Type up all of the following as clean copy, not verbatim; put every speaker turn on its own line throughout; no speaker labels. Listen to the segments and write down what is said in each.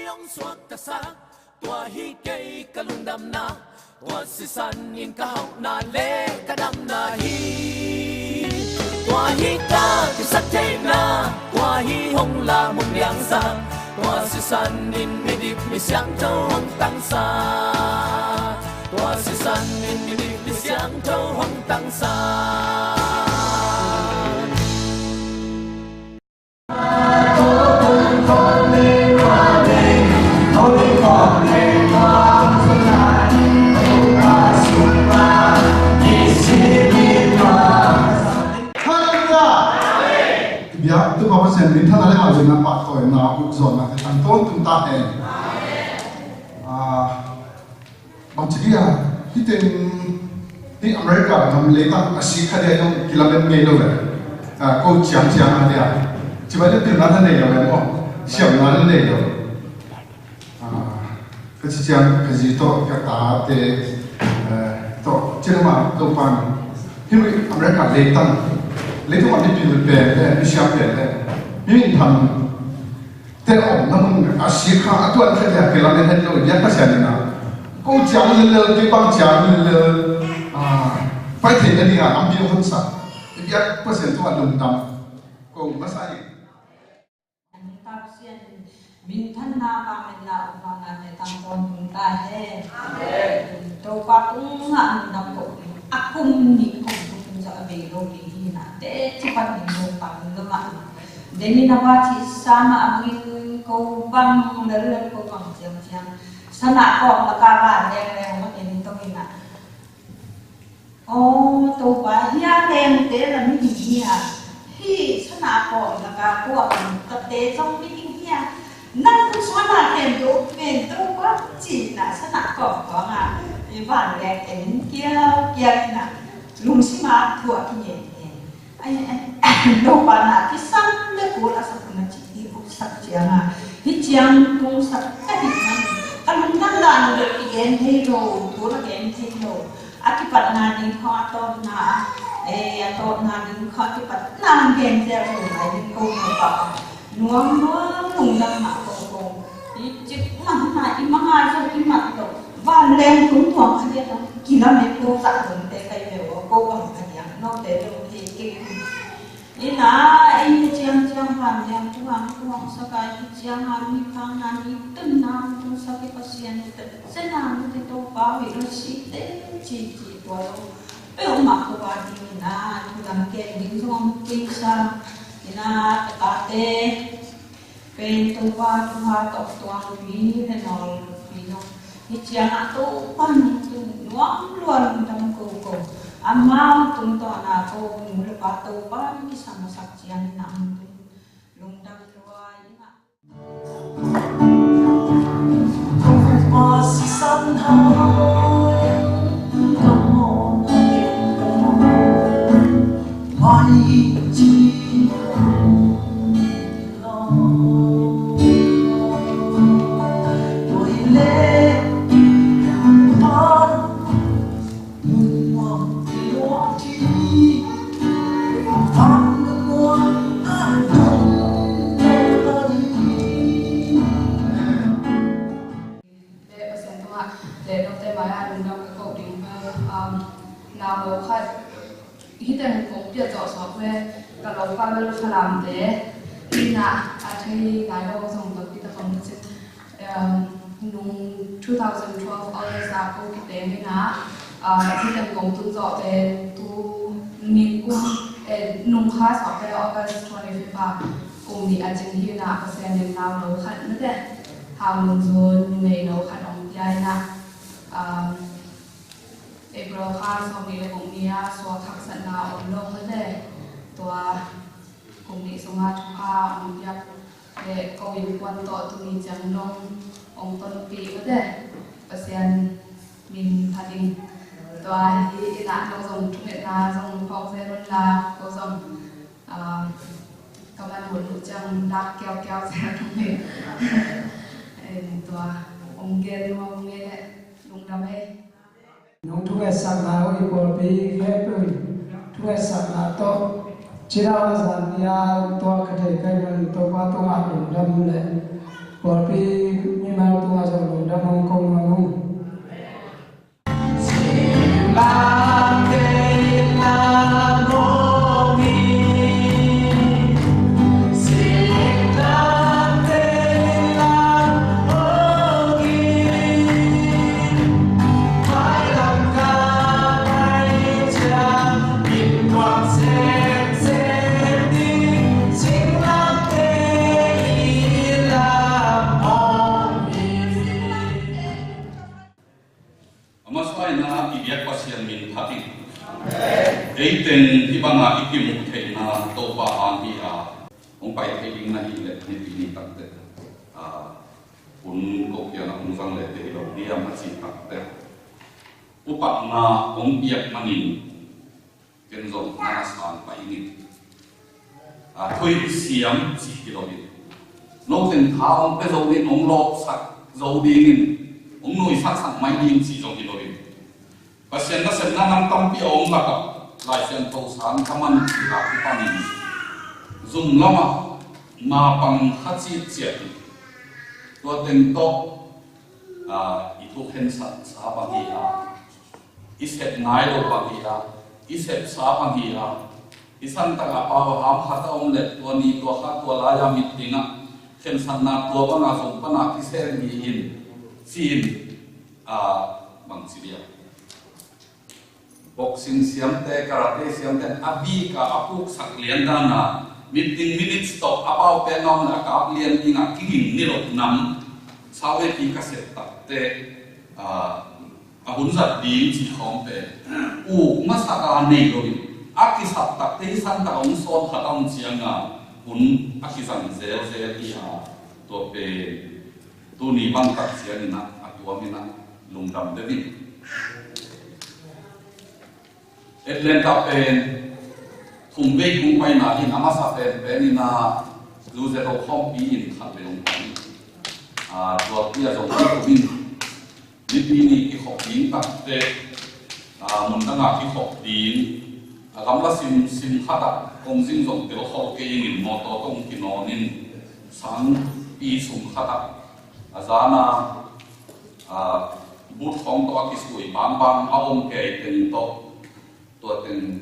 yong suak ta sa tua hi kei kalung dam na tua si san in ka hau na le ka dam na hi tua hi ta ki sa te na tua hi hong la mong yang sa tua si san in mi dip mi siang châu hong tang sa tua si san in mi dip mi siang châu hong tang sa
biar tu bapa sen minta nale hal dengan pak toy na uzon na tangton tum ta he bang ceria hiten di Amerika nam leka asik ada yang kilometer ngelo le ko chiang ada ya coba dia nana ne yo mo siap nana ne yo keciang kecito kata te to cerma to pan hidup Amerika letan lấy thông tin từ bè để đi xem bè để những thằng thế ông nó cũng xí khá tuần thế là cái làm nên hết rồi biết cái gì nào cô chẳng lên cái băng chẳng lên phải thấy cái gì à làm điều hơn sao biết cái gì tôi làm đam cô mất sai
mình thân na và mình là và ngày tăng con chúng ta he tôi qua cũng hạn đọc cổ akum ni cũng sa về lâu đi na để cepat mengumpang lemak. Demi nawa ci sama angin kau bang dari kau bang siang-siang. Sana kau lakaran yang mak ini tu ina. Oh, tu pa hiya tem te la mi hiya. Hi sana kau lakaran kate trong mi hiya. Nang tu sana tem tu men tu pa ci na sana kau nga. Iban lek en kia na. Lung sima thua ki ai đâu bà nà cái xăm đấy của là sắp nó chỉ đi cũng sắp chiang cái chiang cũng sắp cái gì mà mình đang làm được cái em thấy rồi của là cái em thấy rồi cái bạn nào đi khó to na đi khó cái bạn làm cái em theo rồi lại đi câu nó bảo nó lùng đang mặc câu cái chứ mà hai rồi cái mặt rồi và lên cũng thoáng cái đó kỹ lắm mấy cô dạy rồi để cái điều cô bằng cái gì nó để được thì cái ina ini chiang ham yang tuang sakai chiang ham ni kang na ni tenang tu sakai pasien itu senang tu tu bawa hiroshi chi tu pe mak ko ba di na tu dang ke ding song king sa ina tate pe tu ba tu ha tok tuang wi ne nol wi no ni chiang tu pan tu nuang luan dam ko Amam tung to na ko mulupa to pa ni sama saksian na ang lungdang luay na. Masih somehow come on Mai chi nào lâu khách khi tên cũng chưa cho sót về cả lâu qua bên lúc làm thế đi nè thấy ngày đầu xong tập đi tập phòng được nung 2012 August là cô kịp đến đi nè khi tên cũng tự dọn về tu niệm cung nung khá sót về August 25 cùng đi ăn chừng hiu nè có xem đến nào lâu khách nữa đấy hào nung rồi ngày lâu khách ông dài nè April 5 sau này là cũng đi xóa khắc sẵn nào ổn lâu hết đấy tôi cũng đi xuống hát chúc ông nhập để câu ý quan tọa tụi mình chẳng nông ông tuần kỷ hết đấy và xem mình thật đi tôi đi nạn đâu dùng trung nghệ là dùng phòng xe luôn là câu dùng các bạn muốn được chẳng đạp kéo xe trung nghệ tôi ông kia đi ông nghe đấy đúng đam mê
nung thuê sang nào đi bộ đi ghé bơi thuê sang nào to chỉ đạo rằng ya to cái thể cái mình to qua to ăn đủ đâm lệ bộ đi
kun ko kia na ung sang le te lo dia ma chi tak te upak na ong piak manin ken zo na san pa ini a thui siam chi kilometer no ten thao pe zo ni ong lo sak zo ding in ong noi sak sak mai ding chi zo kilometer pasien na sen na nam tam pi ong la ka lai sen to san kaman chi la pi pa ni zum lama ma pang ha chi chiaตัวเต็งโตอีทุกเห็นสัตว์สาบังฮีอาอิเสตนายโลบังฮีอาอิเสตสาบังฮีอาอิสันตะกะปาวหามขัดองเล็ดตัวนี้ตัวขัดตัวลายามิดติงะเข็นสันนาตัวบังอาสมปนาที่เสรีอินซีนบังสิเดียบ็อกซิ่งเสียมเตะคาราเต้เสียมเตะอบีกับอปุกสักเลียนด้านน่ะmeeting minutes stop apau pe ngom na ka lian inga king ni lo nam sawe pi ka set ta te a hun zat di chi khom pe u ma sa ka nei lo ni a ki sat ta te san ta ong son kha tong chianga hun a ki san zel zel ti a to pe tu ni bang tak chiang na a tu mi na lung dam de ni Atlanta pen cùng với cùng quay nào thì nắm sát về nên là dù sẽ đâu không bị in khát về đồng tiền rồi bây giờ giống như của mình đi cái học tiếng tập về mình đang làm cái học tiếng làm là sim khát à công sinh giống cái học cái nghìn mô tô công cái nó nên sáng đi sum khát à giá na bút phong to cái suy bám ông cái tên to tên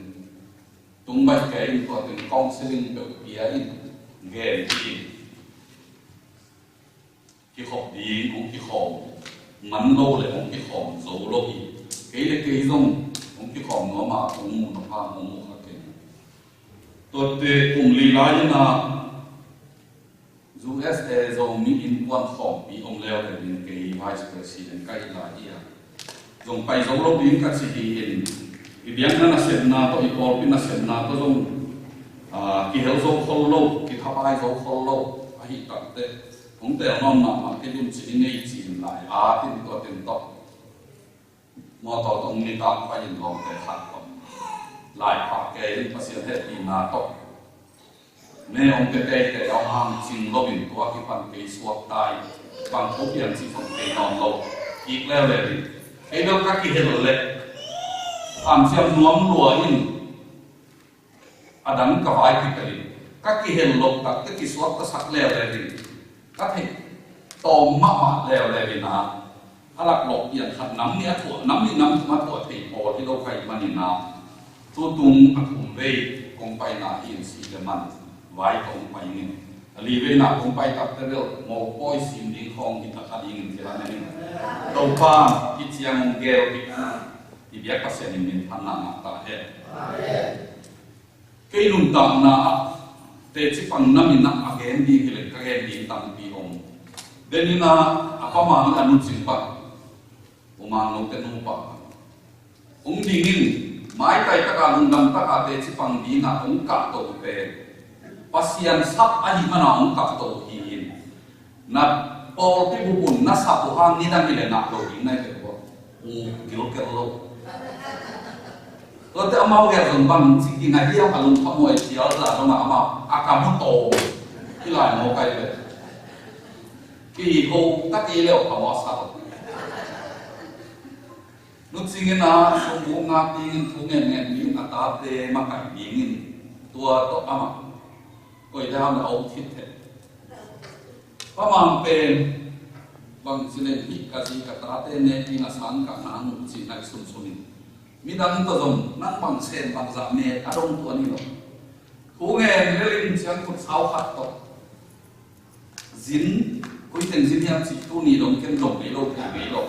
tung bay cáiตัวถึงกองซิลิงเปิดเบียร์อินเกมที่ขอบดีของที่ขอบมันโลเลยของที่ขอบโซโลอีเกย์เลยเกย์ส่งของที่ขอบน้อมาของมูลค่าของมูลค่าเก่งตัวเตะกลุ่มลีลายนะ USA ส่งมีอินวันขอบปีองเลี้ยวเลยเป็นเกย์ Vice President ใกล้ลายอ่ะส่งไปโซโลอีกับซีดีเอ็นIbiang na nasen na to ipor pin nasen na to jong ki hel zo khollo ki thapai zo khollo ahi takte ong te non na ma ke dum chi nei chi lai a tin to tin to mo to tong ni ta pa yin long te khat ko lai pa ke yin pasien he ti na to me ong te te ong hang chin lo bin to ki pan ke suak tai bang ko pian chi song te non lo ik le le ke do ka ki hel le xem nuông lúa in adang kawai kikari các kỳ hel lộc các cái kỳ suất các sắc leo leo đi các thầy tôm mạ leo leo đi na alak lộc yên khát nắm nia thua nắm đi nắm mà thua thầy bỏ thì đâu phải mà đi na tu tung akum về công bay na in si cái man vài công bay in li về na công bay tập tới đâu một boy sim đi không thì ta khai in thì là này đâu pa ít chiang gel thì biết các sen mình thanh nặng ta hết cái lùng tạm na te chỉ bằng năm mình nặng again đi cái lên cái again đi tạm đi ông đến na apa mà nó ăn chim pa ông mà nó tên ông pa ông đi in mai tay các anh lùng tạm các te chỉ bằng đi na ông cắt tổ về pasien sắp anh mà nó ông cắt tổ hin na Paul ti bubun na sa buhang ni na nila na lo in na ko kilo tôi thấy mau cái dùng bằng chỉ cái ngày kia phải dùng không ngồi chiếu là trong nào mà akamu tổ cái loại một cái đấy kỳ hồ các cái liệu không có sao lúc sinh na số bốn ngã tiếng thu nghe nghe tiếng ta tê mà cảnh tiếng tua to ama coi theo là ông thiết thế và mang pen bằng xin lên ít cái gì cái ta tê nghe tiếng sáng cả nắng chỉ lại sum sum mi dan to zom nan bang sen bang za me adong to ni lo khu nge relin chiang khut sau khat to zin kui ten zin hiam chi tu ni dong ken dong me lo ke me lo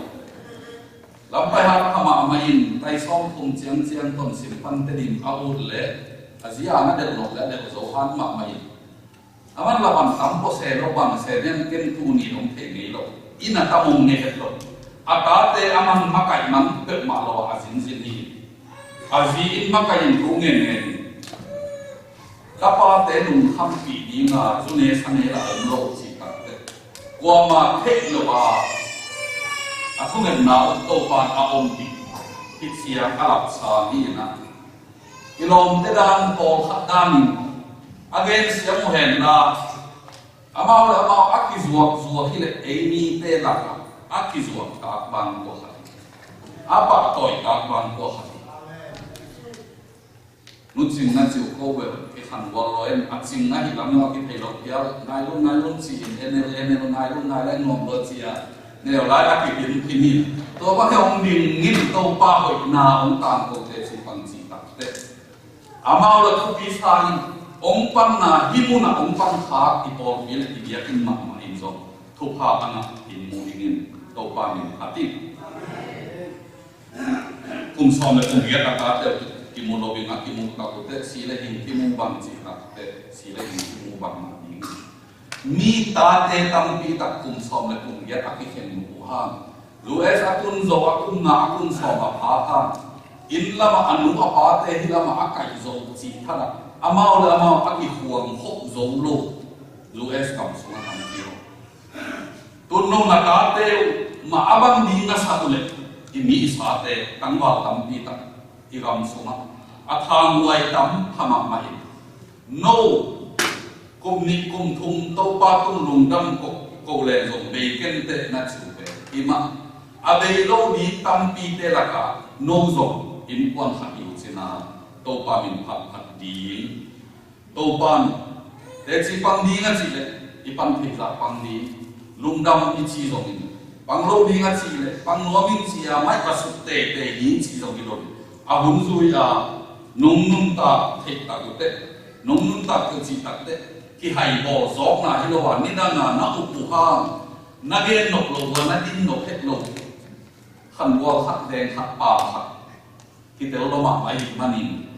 lam pai ha kama main tai som thum chiang chiang ton sim pan te dim au le azia na de lo le de zo han ma mai aman la ban tam po se lo bang se nen ken tu ni dong ke me lo ina ta mong ne het lo akate aman makai man pe ma lo azin zin hi azi in makai in ku nge nge kapa te nung kham pi ni nga zune sane la lo chi ka te qua mà thế lo không nhận nào tàu pan ông đi ít xiang alap sa đi na ilom te dan tol khat dan again siang mo hen na amao akizuak hile amy te la akizuak ka bang ko khat apa toy ka bang ko khat nutsing na chiu ko be ki khan wal lo em aching na hi lam no ki thelo pial nai lun chi enel nai lai nom lo chia neo lai a ki bin ki ni to ba ông ding ngin to pa hoi na ông tam ko te chi pang chi tak te amao la thu pi sa ni ông pan na himu na ông pan kha ki pol bil ki dia in ma in zo thu pa ana in mu in to pa min ati kum som le kum ya ka te ki mu lo bi na ki mu ka ko te si le hin ki mu bang chi ka te si le hin ki mu bang ma ding mi ta te tam pi tak kum som le kum ya ka ki khen mu ha lu es akun zo akun na akun som a pha tha in lama anu a pa te hi lama akai zo chi thara amao le amao aki huang hok zo lo lu es kam so na tam pi tun no na ka te ma abang di na sa ule i mi sa te tang wa tam pi tak i ram so ma a thang wai tam phama mai no kum ni kum thum to pa tum lung dam ko le zo be ken te na chu be i ma a be lo di tam pi te la ka no zo in quan kha yu china to pa min phat ding to pan te chi pang ding a chi le i pan thei za pang di lung dam i chi zo min pang lo ding a chi le pang no min chi a mai ka su te hi chi zo ki lo a hun zui a nung ta thei ta ku te nung ta ku chi ta te ki hai bo zok na hi lo wa ni na u ha na ge nok lo wa na din nok het lo khan wa khat deng khat pa khat ki tel lo ma mai manin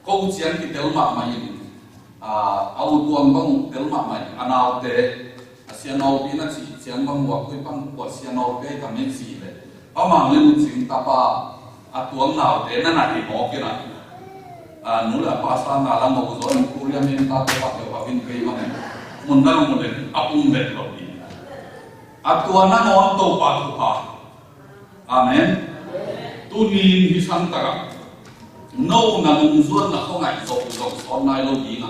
ko chiang ki tel ma mai au tuang bang tel ma mai anau te asianau pi na chi chiang bang wa koi pang ko asianau pe ka men si le pa ma le mu ching ta pa a tuang nau te na hi mo ki na nu la pa sa na la mo zo ni kuria men ta pa pa vin pe ma mun da mo le apung le lo ni a tuang na mon to pa tu pa amen tu ni hi san ta ga no na mung zuan na không ai zo son nai lo di na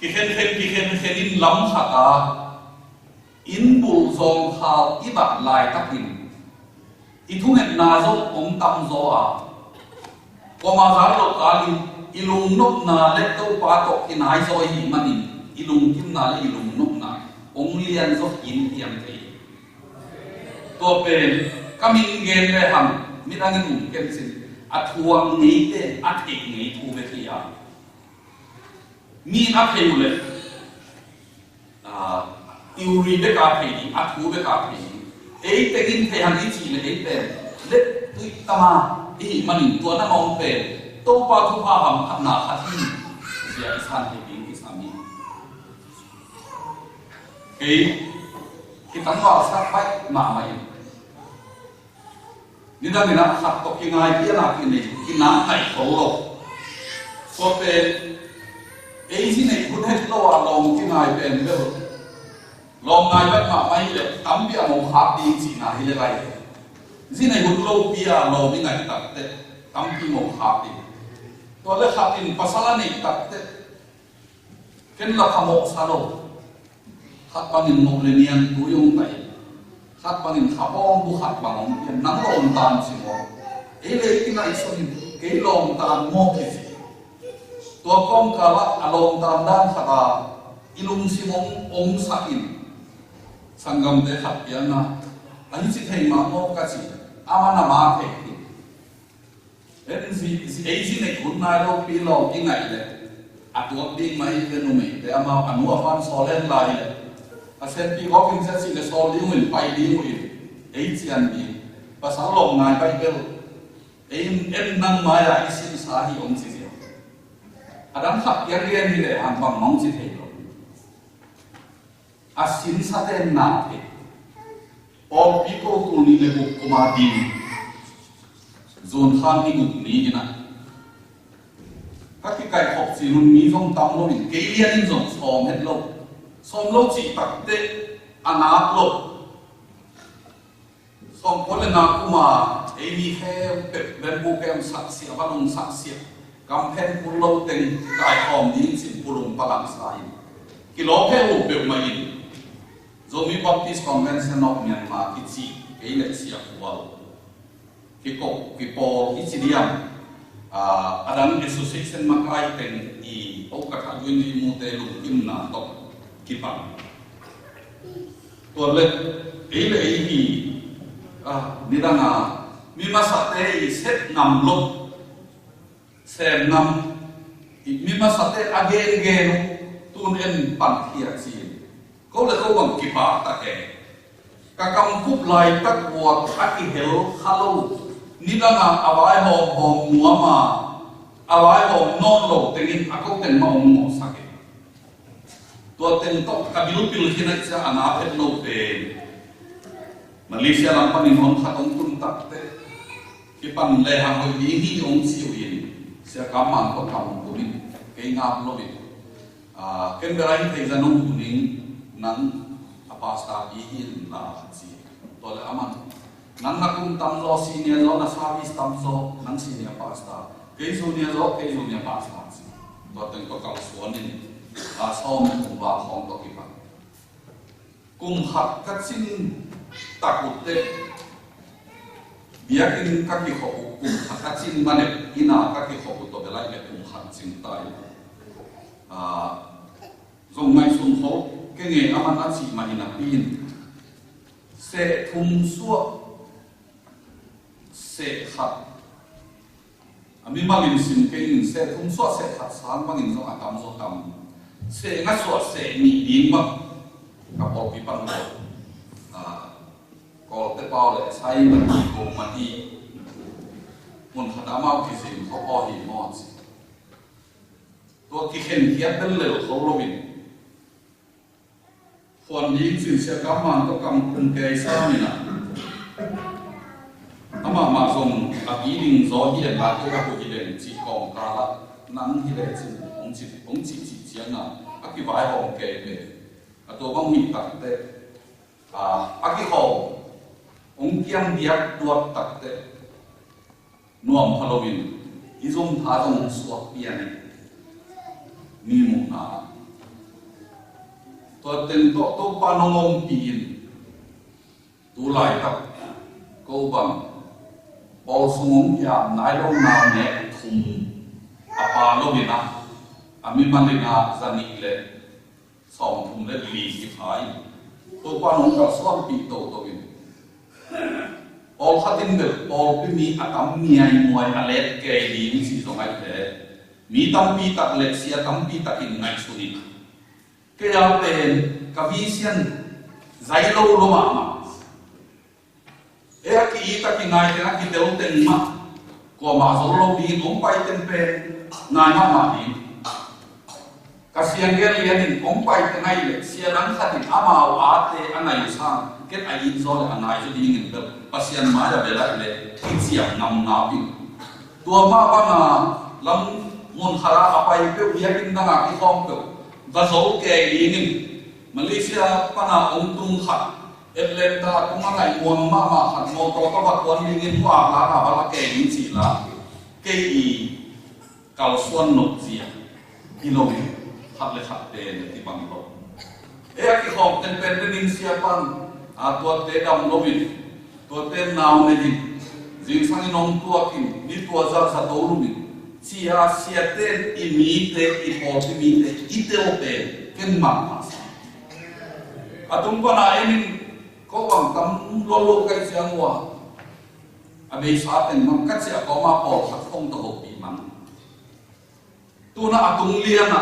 ki hen in lam kha ta in bul zong khao i ba lai takin i thu net na zo om tam zo a ko ma za lo ka li ilung nok na le to pa to ki nai zo hi manin ilung kim na le ilung nok na ong lian zo in tiam te to pen kamin gen le ham mi dang in ken sin a thuang ni te a thik ni thu ve thia mi a pheu le iuri be ka phei ni a thu be ka phei ei te gin the han ni chi le ei te le tui tama i manin to na mong pe to pa thu pa ham khat na khat hi sia san he bin ki sami ei ki tang wa sa pai ma mai ni da ni na khat to ki ngai pi na ki ni ki na tai ko lo so pe ei si nei phut het lo a long ki ngai pen be long ngai ba ma mai le tam bi a mong khap ding chi na hi le lai si nei hut lo pi a lo mi ngai tak te tam pi mong khap ding to le khap in pasala nei tak te ken la khamo sa lo khat bangin nok le nian tu yong tai khat bangin khabong bu khat bangong yen nang lom tan si mo e le ki nai so ni ke lom tan mo ki si to kom ka la alom tan dan khata ilung si mong ong sa in sangam te khat ya na ani si thei ma mo ka si ama na ma the ki en si e si nei kun nai lo pi lo ki ngai le atuak ding mai le no me te ama anu afan solen lai le a sen pi ko kin sa si le sol li ngin pai li ngin ei chian bi pasal long ngai pai bel em nang mai la isi sa hi ong si si adam khap ya rian ni le han bang mong si thei lo a sin sa ten na the all people tu ni le bu kuma din zon khan ni gu ni ina các cái cài hộp gì luôn mí trong tông luôn mình cái liên in giống sòm hết lâu som lo chi tak te anak lo som pole na kuma emi he pe bambu kem saksi abalong saksi kampen pulo teng kai hom din sin pulung palang sai kilo pe u pe mai zomi baptist convention of Myanmar kichi ele sia kual kiko kipo ichidiam adang association makai teng i o ka yun mu te lu kim na to kipang to le ele i nidanga mi masate i set nam lo sem nam mi masate again tun en pan khia chi ko le ko bang kipa ta ke kakam kup lai tak wa aki hel halo nidanga awai hom muama awai hom non lo tengin ako ten ma mo sake to ten to kabilu pil hina cha ana phet no pe Malaysia lampanin hon khatong kun takte kipan le hang ho hi ong si yin sia kaman ko kam kunin ke ngap lo bi ken berai te janong kuning nang apasta bi hin la chi to le aman nang nakum tam lo senior lo na service tam so nang senior pasta ke junior lo ke junior pasta to ten ko kal suanin som kum ba khong to kipan kum hat ka chin takute biakin kaki ho kum hakachin mane ina kaki ho to belai le kum khan chin tai zong mai sum ho ke nge aman a chi ma ina pin se thum suwa se khat ami malin sim ke in se thum suwa se khat sang bangin zo atam zo tam se nga suwa se ni ding ma ka po pi pang lo ko te pao le sai ma ti ko ma ti mun khata ma ki sim ko po hi mo chi to ki khen hiat del le ko lo bin phon yin sin sia kam man to kam kun ke sa ni na ama ma zong a bi ding zo hi la ko ka ko hi le chi kong ka la nang hi le chi ong chi chiang na a ki vai hong ke be a to bang mi tak te a ki ho ong kiam diak duak takte nuam Halloween izong thadong suak piani mi mu na to ten to panongom pin tu lai tak ko bang bol sungong ya nai long na ne thum apa lo na ami manina zani le som thum le li ki phai to panong ka suak pi to win all hatin bel all pi mi atam mi ai moi alet ke li ni si so ngai the mi tam pi tak let sia tam pi tak in ngai su ni ke ya pen ka vi sian zai lo lo ma ma e aki ta ki ngai te ki deu ten ma ko ma zo lo bi ong pai ten pe ngai ma ma ni ka sian gel lian ong pai te ngai le sia nan khatin ama wa te anai sang kết ai in zo là anai cho đi nghìn bel pasien ma ya bela le kitsiam nam na bi tua ma ba na lam mun khara apai pe ya kin da ki khom pe va zo ke li nin Malaysia pa na ong tung khat Atlanta tung ngai muang ma ma khat mo to ka ba kon li ngin wa la na ba la ke ni chi la ke i kal suan nok zia kilo ni khat le khat te ti bang lo e ki khom ten pen nin sia pan tua te dam lovin tua te nau ne di jing sang nong tua kin ni tua za sa to lu min chi a sia te I mi te I po ti mi te I te o pe ken ma ma atung pa na emin ko wang tam lo lo kai siang wa a be sa ten mang kat sia ko ma po khat phong to ho pi mang tu na atung lia na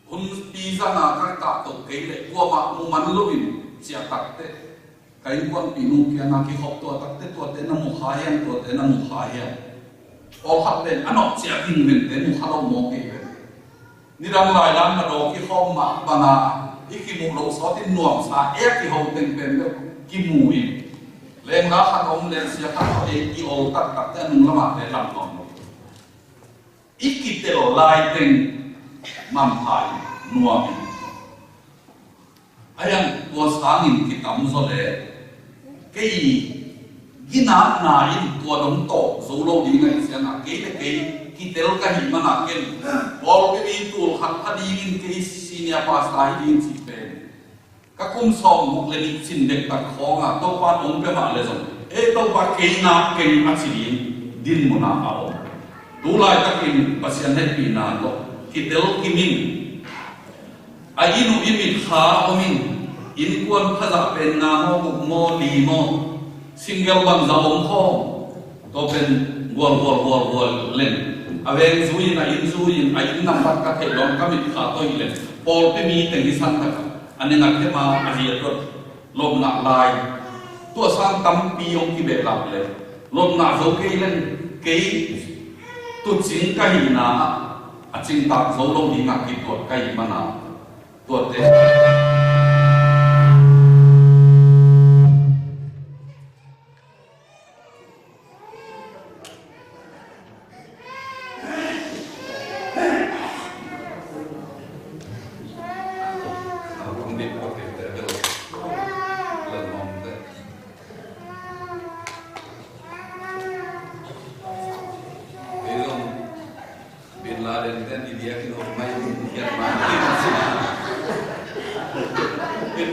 hun pi za na ka ta to ke le ko ma mu man lo min chia takte kai kon pinu kia na ki hop to takte to te na mu khayan to te na mu khayan all hat len anok chia ding men te mu khalo mo ke ni ram lai lam na ro ki khom ma bana iki mu lo so tin nuam sa e ki ho ten pen ki mu in leng la khan om len sia kha e ki ol tak tak te nu lama le lam non iki te lo lai ten mam phai nuam ayang tua sangin kitam zole cái gina na in tua dong to zolo di ngai sian na cái tel ka hi mana ken bol ke bi tu hat hadi in ke senior pastor din si pen ka kum song muk le ni sin dek tak khonga to pa ong pe ma le zong e to pa ke na ken a chi din mona a o tu lai takin pasian het pi na lo ki tel ki min a inu imi kha omin in kuan phaza pen na mo muk mo li mo single bang za om kho to pen wol len aveng zuin a in nam pat ka the long ka mit kha to ile pol pe mi teng hi san ta anenga ke ma a hi to lom na lai to sang tam pi yong ki be lap le lom na zo ke len ke tu jing ka hi na a jing tak zo lo ni nga ki to ka hi ma na to te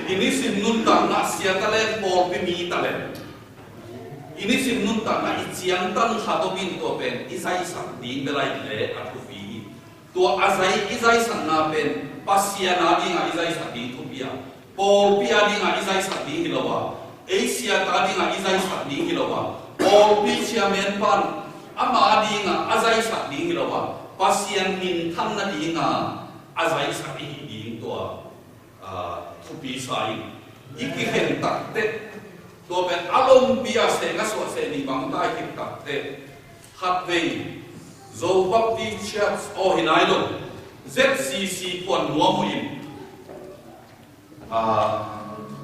ini simnun tan na sia talen pol pe mi talen ini simnun tan na ichiang tan hato bin to pen isai sang ding belai le atu fi to azai isai sang na pen pasia na ding a isai sang di thu pia pol pia ding a isai sang di hilowa asia ta ding a isai sang di hilowa pol pi chia men pan ama ding a azai sang di hilowa pasian min tham na ding a azai sang di ding to thu pi sai iki hen tak te to ben alom bia se nga so se ni bang tai ki tak te hat ve zo bapti church o hinai lo ZCC pon nuo mu in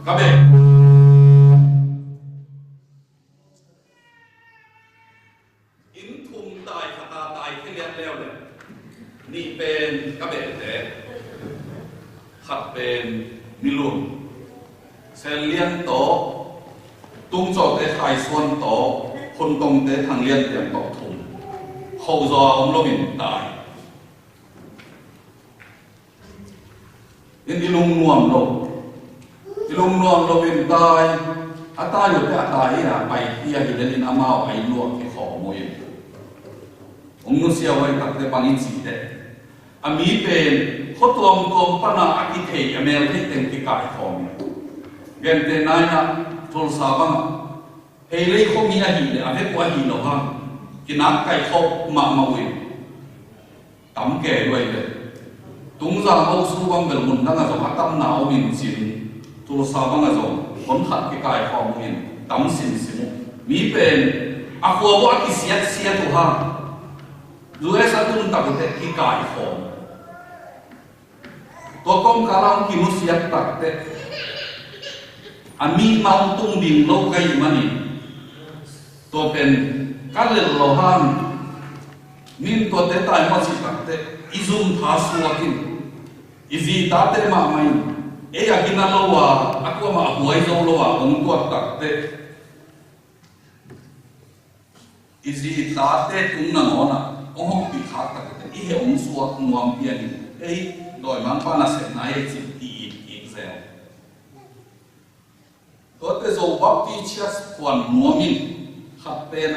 ka be in thum tai khata tai ke lian leo le ni pen ka be te hat pen milun sen lian to tung cho te khai xuân to khôn tông te thang lian tiệm to thùng hậu do ông lo min tai in ilung nuam lo min tai ata yo te ata ira pai ia hilen in amao ai lo ke kho moi ông nu sia wai tak te pangin si te ami pen khotom pana akithei amel the teng ki kai khom gen te nai na thol sa bang hei lei khomi a hi le a he kwa hi lo ha ki nak kai khop ma wi tam ke loi le tung za ho su bang bel mun na zo atam na o min sin thol sa bang a zo kon khat ki kai khom min tam sin mi pen a ko bo ki sia tu ha lu e sa tun ta te ki kai khom to kom kalam ki nu siap tak te ami mau tung ding lo kai mani to pen kalel lo han min to te tai ma si tak te izum tha suakin izi ta te ma mai e ya kina lo wa akwa ma huai zo lo wa ong to tak te izi ta te tung na ngona ong pi kha tak te i he ong suak nuam pian ei đòi mang pa na se na e chi ti excel to te zo bapti chas kwan nuamin khat pen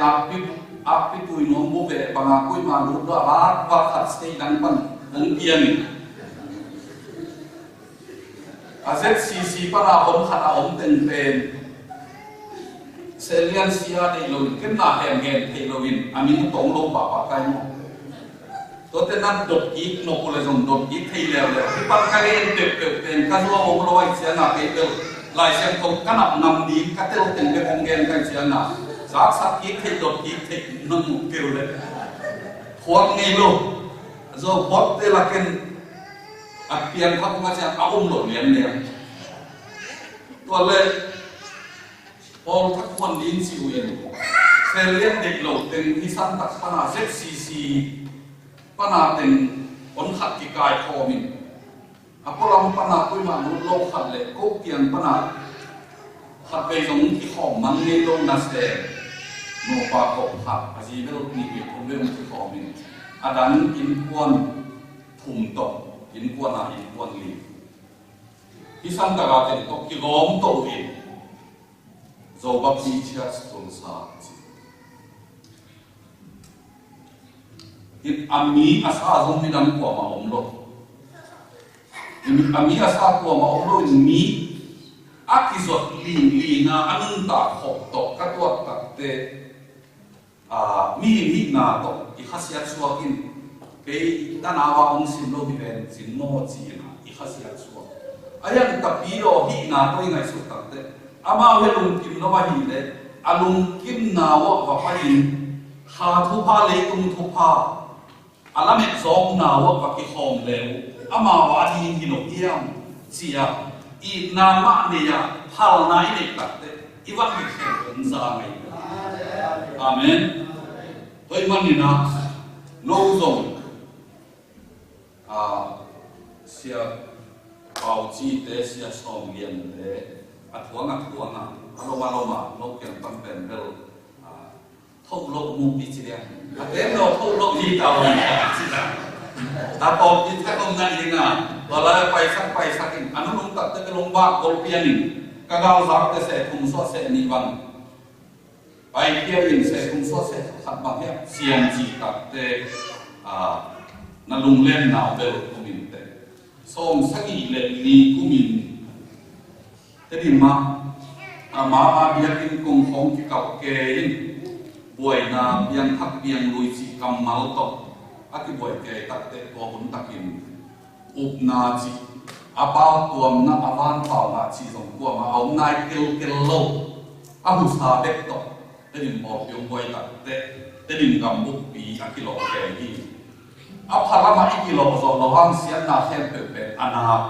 api tui nom bu ve banga koi ma lu da va khat stay dan pan ong pian ZCC pa na om khat a om ten pen selian sia de lo ken na hem gen te lo win amin tong lo pa kai mo to te nan dot ki no ko le zon dot ki thei le le ki pa ka len te ten ka zo mo lo ai sia na te te lai sia ko ka na nam di ka te lo ten ke ong gen ka sia na sa sa ki thei dot ki thei no mu ke le khwak ngai lo zo bot te la ken a pian ka ko ma sia a lo lien le to le pol ka kon din si uin se lien de lo ten hi san tak pa na ZCC pana ten on khat ki kai kho min apolam pana pui ma nu lo khat le ko kian pana khat ve jong ki khom man nei lo na se no pa ko khat aji bel ni bi problem ki khom ni adan in kwan thum to in kwan a in kwan li ki sam ta ga te to ki gom to in zo ba pi chia ston sa in ami asa zong ni dam ko ma om lo in ami asa ko ma om lo in mi akizot li na anun ta khop to ka to ta te mi na to I khasiat suakin pe tanawa ong sin lo biben sin no chi na I khasiat suak ayan tapi lo hi na to ngai su ta te ama helung kim no ma hi le alung kim na wa wa pa in ha thu pa le tum thu pa alamet zong na wa pa ki khom le ama wa hi hi no hiam chia I na ma ne ya hal nai ne ta te I wa ki khen za ngai amen tôi mang đi na lâu rồi xia bảo chi tế xia sòng liền để thuang alo mà nó kiện tâm bền bền thâu lộc mu đi chỉ đen thế nó thâu lộc gì tao chỉ là ta bảo đi theo ông này đi na và lại phải sắc in anh nó tập tới cái lông bạc golf pianin cái gạo giặc cái sẽ thùng xóa sẽ nị bằng ai kia in sẽ không xóa sẽ thật bằng hết xiên chỉ tập te na lung lên nào về của mình te xong sắc ý lệ lý của mình thế thì mà biết in cùng không cái cậu kê in buổi na biang thắc biang lui chỉ cầm máu to cái buổi kê tập te có bốn tập in úp na chỉ bao tuồng na avan phao na chỉ dùng của mà ông này kêu lâu áp sa bếp to thế đình bỏ phiếu quay tập thế đình cầm bút bí ăn kilo kề đi áp hà la mà kilo rồi nó hăng xiên na thêm bể ana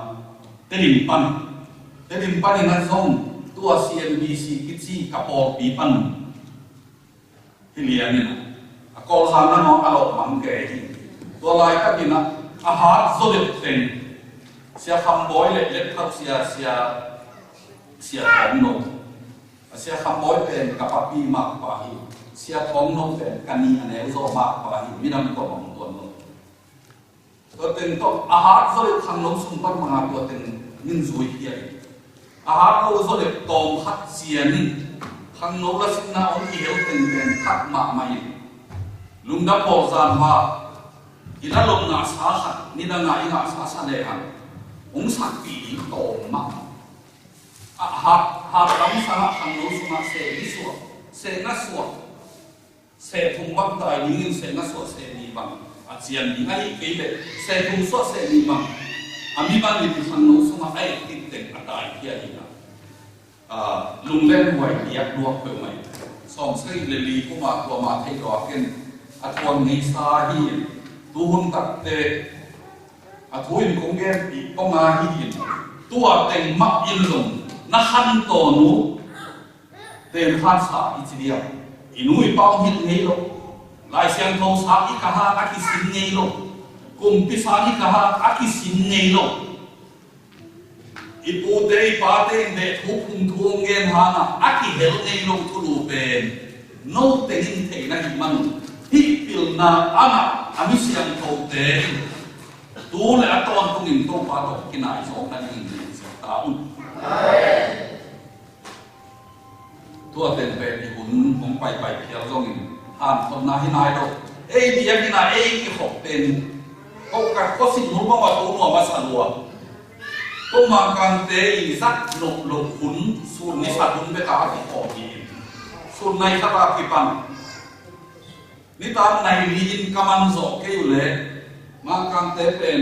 thế đình pan này nó xong tua CNBC kitchi kapol bí pan thì liền này call sang nó alo mắm kề đi tua lại các bên à hát rồi được tiền xia khăm bói lệ thâu xia thòng nổ xia khăm bói tiền cả papi mặc bà hi xia thòng nổ tiền cani anh em do mặc bà hi mi nam có bằng tuần nổ tôi tiền to à hát rồi thằng nông sung bắt mà tôi tiền nhìn rồi kia à hát rồi tôm hắt xia nín thằng nông là sinh na ông hiểu tiền thắt mạ mày lùng đã bỏ ra mà thì đã lồng ngã xá sạch nên là ngã xá lệ hàng ông sạch bị tôm mạ hạt lắm sang hàng lúa sang xe đi xuống xe ngắt xuống xe thùng bắp tài nhưng xe ngắt xuống xe đi bằng chiên đi ngay cái lệ xe thùng xuống xe đi bằng mi ban đi hàng lúa sang ai tin tưởng tài kia đi là lùng lên ngoài đi ác đua của mày xong xây lì của mà thấy rõ cái thuần ngày xa hi tu hôn tập tệ thu in công gen bị công nga hi tua tên mắc in lùng na han to nu tem han sa ichidia inui pau hit ngei lo lai siang thong sa I ka ha aki sin ngei lo kum pi sa ni ka ha aki sin ngei lo ipu dei pa te ne thu phum thuong gen ha na aki hel ngei lo thu lu pen no te in te na hi man hi pil na ana ami siang thong te tu le aton tung in to pa to kinai so na ni ta un tua tên về thì cũng phải theo dòng hàn còn na hi nai đâu ấy thì em na ấy cái học tên có xin muốn bao mà tu mà sản lúa tu mà càng tế rất lục khún xuân này sản lúa với ta thì khó gì xuân này các bạn kịp bằng ní ta này liên caman rõ cáiอยู่เลยmà càng tế bên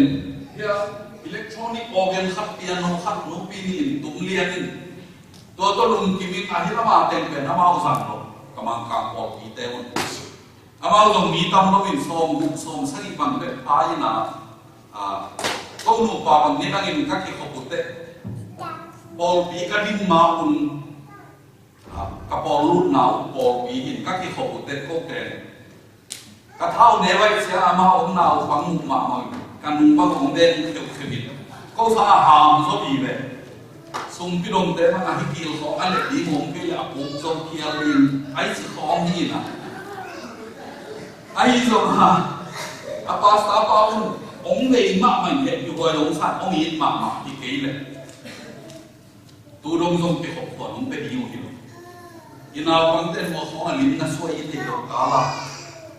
electronic organ khát piano khát nụ pin tụng liên tôi lùng kimi anh là mà tên về nó mau rằng rồi, cảm ơn các bạn đi theo mình. Mau dùng mi tâm nó mình xôm xây bằng cái ai na, công nụ bà bằng nét anh em các cái học bút tệ, bol pi cái đinh mà un, cái bol lút nào bol pi hình các cái học bút tệ có cái, cái thao này vậy sẽ mà ông nào bằng nụ mà cái nụ bằng ông đen kiểu kiểu câu sa hàm số gì về sung pi dom te ma hi kil ko ale di mom ke ya pu zo kia lin ai chi ko mi na ai zo ha apa sta pa ông về mà mình hiệnอยู่บนลงสัตว์ôngยินมาที่เกยเลยตัวลงทรงไปขบขวดลงไปดีอยู่ที่ลงยินเอาบางเต้นว่าเขาลิ้นน่าสวยยิ่งที่เรากาละ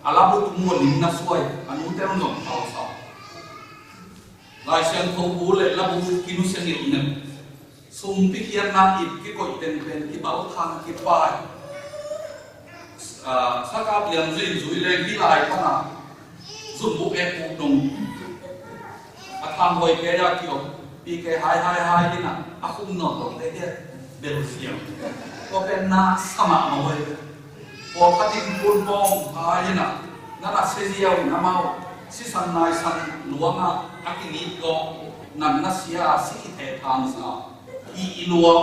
อะไรบุกมัวลิ้นน่าสวยอันนู้นเต้นลงเขาสาวลายเสียงเขาบูเลยแล้วบูกินุเสียงอีกเนี่ยสุ่มพิเกียรนาอิบกี่ก่อยเต้นเป็นกี่เบาทางกี่ป้ายสักการเปลี่ยนสิ่งสุดเลยที่ลายขนาดสุ่มบุกเอ็กบุกดงทางหอยแกยาเกี่ยวปีแกหายนี่นะอาคุ้มนอนลงได้แค่เบลเซียมก็เป็นนาสมัครมาไว้พอพัดินปูนปองหายนี่นะนั่นเสียเดียวน้ำเมาสิสันนายสันหลวงอ่ะอากินิโกนั่นน่ะเสียสิกิเททางสาอีหลวง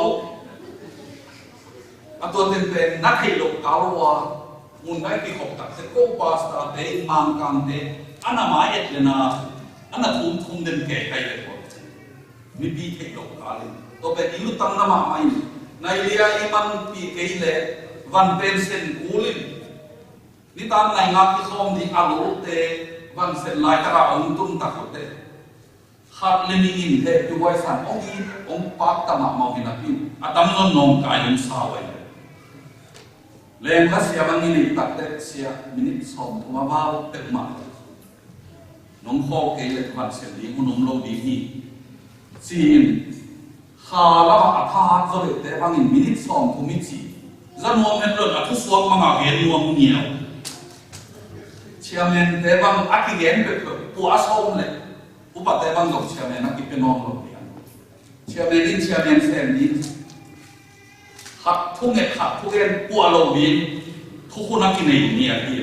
อ่ะตัวเป็นนักให้ลูกเขาว่ามุนได้ที่ขบตัดเสกปาสตาเตมังกันเตอันนั้นหมายเอ็ดเลยนะอันนั้นทุ่มเดินแก่ใครเลยพอมีปีเทโลกาเลยตัวเป็นอิลุตังน้ำมาไม่ในเรียอิมันปีเกยเลยวันเป็นเส้นกูลินนี่ตามในงานที่เขาที่อาลูเตวันเส้นลายกระดาษองตุ้มตะกุเตขัดเลนิอินเทดูไว้สันองปักตะมาเมาหินาพิมอาตามนองกายลุสาวไว้แรงก็เสียบางนิดตัดเตเสียมินิสองตัวมาเต็มมาน้องพ่อเกลวันเสรีมุนมโลดีนี่จีนข้าละอาภาโซเลตบางอินมินิสองทุมิจีจะนวมเห็นรถอัทุสวงมาเวียนนวมเหนียวเชียร์แมนแต่บางอากิเกนเป็นปัวส้มเลยอุปแต่บางดอกเชียร์แมนนักกินเป็นนอมโลดีเชียร์แมนดินเชียร์แมนเซนดินขัดทุกเงขัดทุกเงปัวโลดีทุกคนนักกินในเนี่ยที่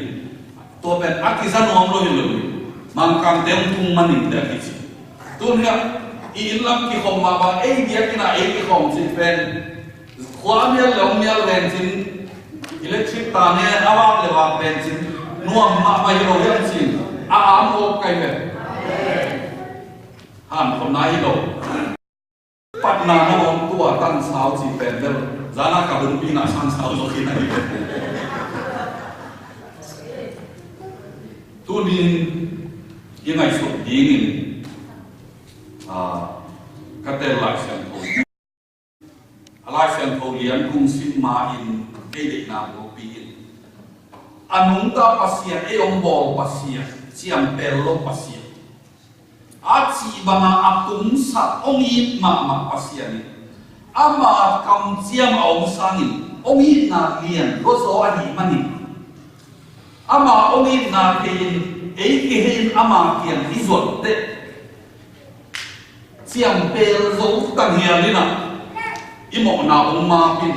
ตัวเป็นอากิจะนวมโลดีเลยmangkang dem tung maning dah kisi. Tunya ilam ki khom ma ba dia kina ki khom sin pen. Khwamia lomia lensin electric tane awak lewa bensin nuam ma ba yo yang sin. Am o kai be. Han khom nai lo. Pat na na om tua tan sao si pen del. Zana ka bun pi na san sao zo kina ni. Tuninยังไงสุดดีนี่ก็เตลายเสียงโทลายเสียงโทเลี้ยงกุ้งซิมมาอินเอเด็กนาโรปีนอันนุ่งตาปัสเซียเอองบอลปัสเซียเจียมเปลโลปัสเซียอาชีบังอาตุมสัตองยิบมาปัสเซียนี่อามาคำเจียมองสังนี่องยิบนาเลียนรถโซอันนี้มันนี่อามาองยิบนาเทียนเอ้ที่เห็นอามาเกียงที่สุดเด็ดเสียงเปลโซตั้งเฮียนี่นะอีหมอกนาองมาปิน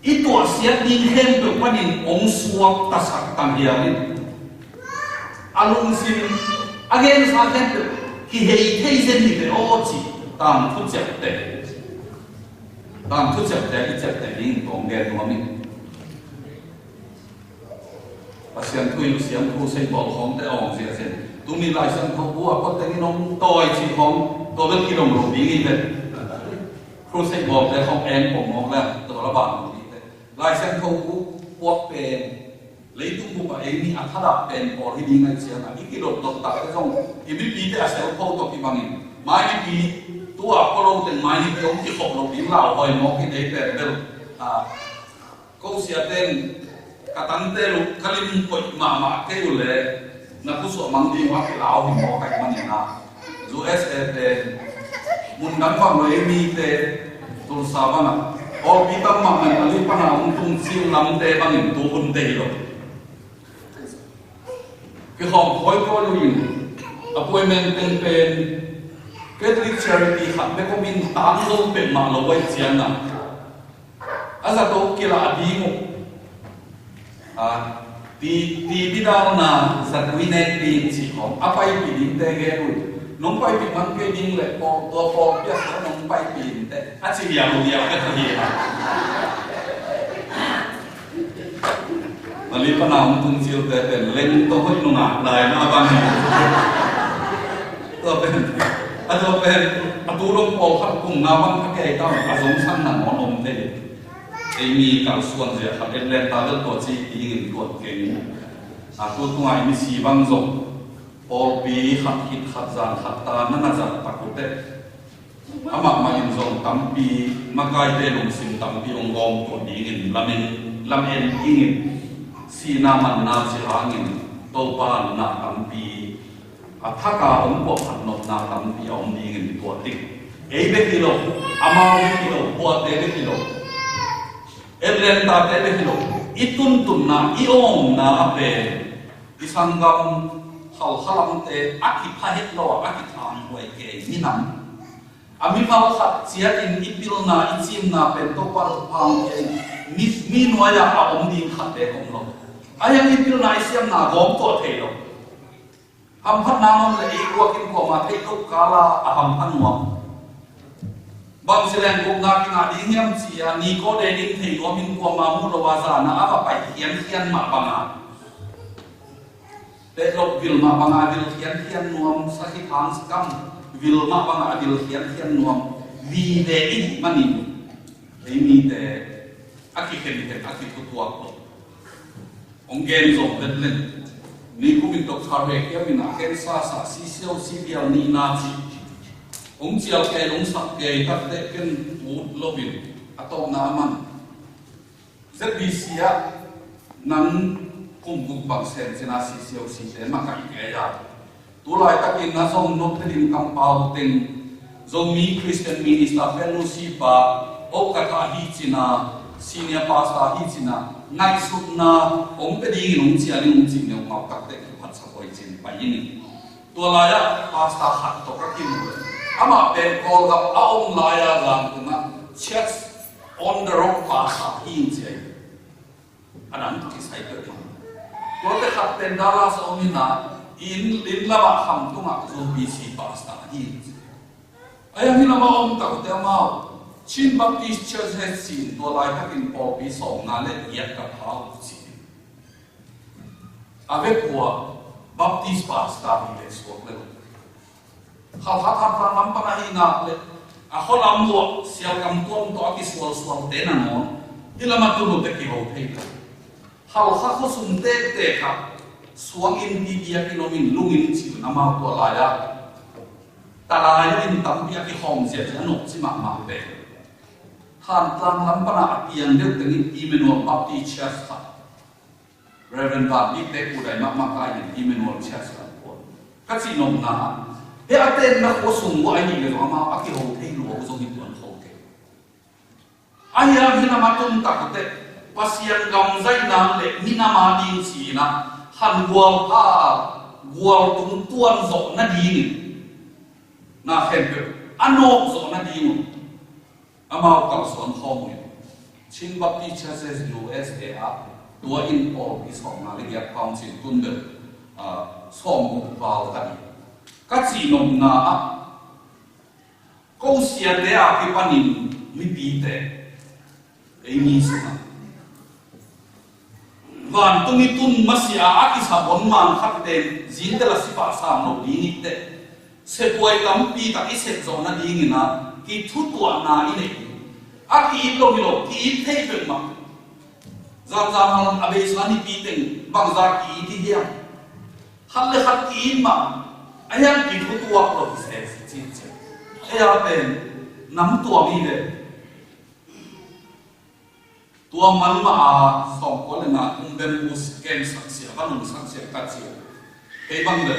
อีตัวเสียดินเห็นเป็นวันนี้องสวกตัสักตั้งเฮียนี่อารมณ์สิอาเกนสาเห็นเป็นที่เห็นที่เส้นที่เป็นโอ้จีตามทุกเจ็บเตะตามทุกเจ็บเตะที่เจ็บเตะยิ่งตรงเดียร์ตัวนี้เสียงทุยเสียงผู้ใช้บอกของแต่ออกเสียเส้นตรงนี้ลายเสียงเขาบัวก็แต่นี่น้องต่อยชีของตัวเล็กที่ลงหลบดีนี่เลยครูใช้บอกแต่ของแอนผมมองแล้วตัวระบาดตรงนี้เลยลายเสียงเขาพวกเป็นเลยตุ้งบุบเองนี่อัธราเป็นพอที่ดีไงเสียงอีกที่หลบตัดก็ต้องอีวิปีแต่เสียงเขาตัวที่บางอย่างไม้วิปีตัวก็ลงแต่ไม้นี่เป็นองค์ที่ขบหลบดีเหล่าหอยมองที่ไหนแต่เดิมก็เสียเต้นkatante lu kalim ko mama ke ule na puso mangdi wa ke lao ni mo kai man na zu sat mun dan wa lo mi te tul sabana o bi tam ma man ali pana tung sil lam te bang in tu un te lo ke hom khoi ko lu yin appointment ten pen Catholic charity khat be ko min tam lo pe ma lo wai chian na aza to kila adi mo ti bidang na sa tuwinet din si Hong apay pidin te geru nung pay piman ke ding le po to po pya nung pay pidin te at si dia ka hiya mali pa na tung sil te len to hoy nung dai na ban to ben ato pen atulong po khat kung ngawang kay taw azong san na mon te mi kal suan je khat len ta dal to chi ti ko ke ni aku tu ai mi si bang zo pol pi khat hit khat zan khat ta na na za ta ku te ama ma in zo tampi makai te lung sim tampi ong gom ko ding in lam en ing si na man na chi hangin to pa na tampi athaka ong ko phat no na tampi ong ding in to tik ei be kilo ama be kilo bo te be kilo elen ta te be kilo itun tun na iom na ape isangam hal halam te aki phahit lo aki tham hoi ke minam ami mau khat chiat in ipil na ichim na pen to par phang ke mi noya a om ding khat te kom lo ayang ipil na isiam na gom to thei lo ham phat na mom le i ko kin ko ma thei ko kala a ham phan mo bang silen ko na ki na ding yam chi a ni ko de ding thei ko min ko ma mu lo wa za na a pai hian ma ba ma te lo vil ma ba ma vil hian nuam sa hi thang skam vil ma ba ma vil hian nuam vi de i mani ei mi te aki ken aki tu tu ko ong gen zo len ni ku min tok thar he ke min a ken sa si sio si bial ni na chi ong chial ke ong sak ke tak te ken mut lovin ato na man zbc ya nan kum guk bang sen sina si sio si te ma kai ke ya tu lai takin na song no thin kam pau ten zong mi Christian minister fellowship ba o ka ka hi china senior pastor hi china ngai sut na ong pe ding nong chia ni nong ching ne ma tak te phat sa koi chin pa yin tu la ya pastor hat to ka kin ama pe ko ga a ong la ya lang tu na church on the rock pa sa hin che anan ki sai te to te khat ten dala sa omina in la ba ham tu ma zo bc pastor hin ayang ni ma om tak te ma Chin Baptist Church has seen to like in Poppy song na let yet ka how chi ave kwa Baptist pastor ni le so le ha lam pa na hina le a holam mo sial kam tom to ki swal te na no ila ma tu no te ki ho thei ha ko sum te ka suang in di dia ki no min lungin chi na ma to la ya ta la in tam bia ki hom sia no chi ma pe han tlang lam pana apiang deu tengin Emmanuel Baptist Church ha Reverend Van Big te ku dai ma ka yin Emmanuel Church ha ko ka chi nom na he aten na ko sum wa ai ni le ma aki ho thei lu ko so ni tuan ho ke ai ya hina ma tum ta ko te pasian gam zai na le ni na ma ding chi na han gwal pa gwal tung tuan zo na di ni na khen pe ano zo na di mu amao kal son home Chin Baptist Churches USA tua in all is home na le ya council tunde som bu pal ta ni ka chi nom na ko sia de a ki panin mi pi te ei ni sa van tu ni tun masia a ki sa bon man khat de zin de la si pa sa no di ni te se poi kam pi ta ki se zo na di ni na ki thu tua na i nei a ki lo mi lo ki thei pe ma zam halam abe sani pi teng bang za ki ti hiam hal le khat ki ma ayang ki thu tua lo se chi chi aya pen nam tua mi de tua man ma som ko le na kum ben us ken sak sia ban un sak sia ka chi pe bang de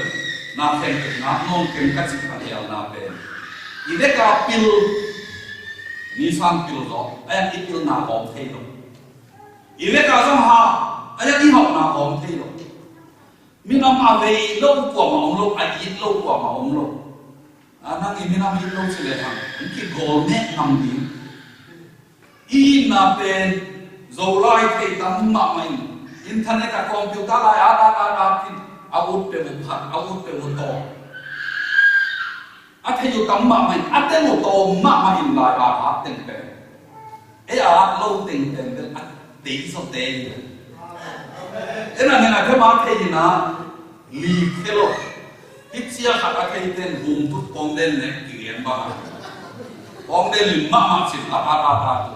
na ken na non ken ka chi ka ya na pe ide ka pil ni sang pil do ay pil na hom thei do ide ka sam ha ay ni hom na hom thei do mi nam ave lo kwa ma ong lo ai it lo kwa ma ong lo anang mi nam it lo chile ha ki gol ne nam di i na pen zo lai thei tam ma mai internet a computer lai a tin out pe bu phat out pe bu to a thei yu tam ma mai a te mo to ma ma in lai a teng pe e a lo teng teng de a te so te ena ne na ke ma thei na li khelo hít chia khát cái tên hùng tút bom đen này kỷ niệm ba bom đen lìm mắc chỉ ta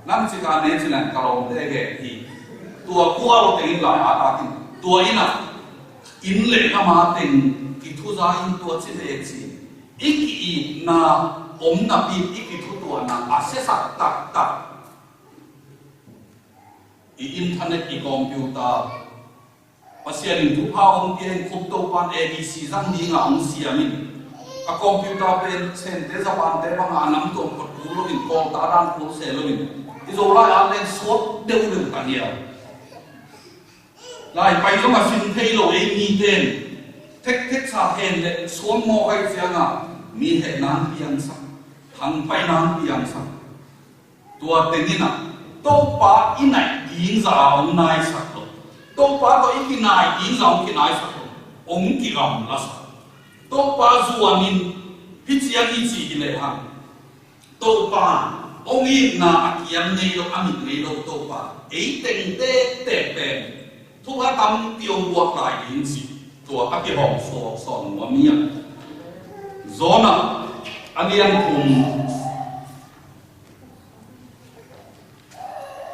năm chỉ cả nên chỉ là cầu để cái thì tua qua lo tiền lại ta tua ina in lệ cái mà tiền cái thu ra in tua chỉ để gì ít na na bị ít thu tua na sẽ sạch tak internet computer pasien tu phao tiên khúc tô pan abc răng đi ngọng xia mình a computer pen sen te za pan te bang anam to pot pu lo in call ta dan pu se lo in i zo lai an len suot deu deu ta nia lai pai lo ma sin thei lo e ni ten tek sa hen le suom mo kai sia nga mi he nan piang sa thang pai nan piang sa tua tengina to pa inai ing za on nai sa to pa to ikinai in zong kinai sa ong ki ram la sa to pa zuanin pichian i chi le ha to pa ong i na akiam nei lo amit nei lo to pa ei teng te pen thu ha tam piu buak lai in si to a ki hong so son wa mia zona alian kum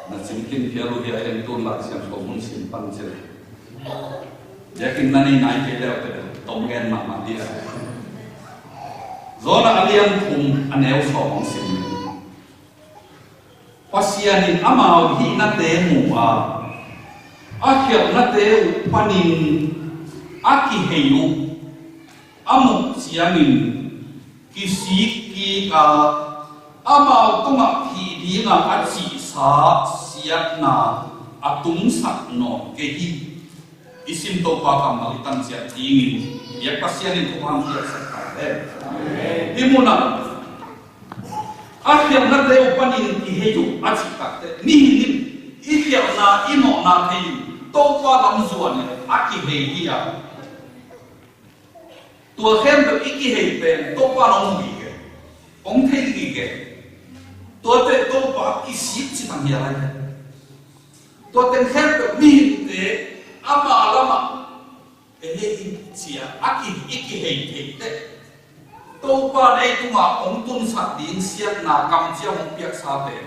na simkin pialu dia yang tun la siam ko mun sim pan che yakin nani nai ke le te tong gen ma dia zona alian kum aneu so mong sim pasianin amau hi na te mu a khel na te panin aki heyu amu sianin kisik ki ka amau tunga hi dinga achi sa siat na atung sak no ke hi isim to pa kam malitan siat ingin ya pasianin ko ham siat sakare himuna akhir na te upanin ki heju achi takte ni ikhir na ino na thei to pa lam zuan aki he hiya tua khem to iki he pen to pa nong bi ke ong thei ki ke tua te to pa ki sip chi mang ya lai tua ten khem to mi te ama lama he chia aki iki he te to pa nei tu ma ong tun sa ding siat na kam chia ong piak sa te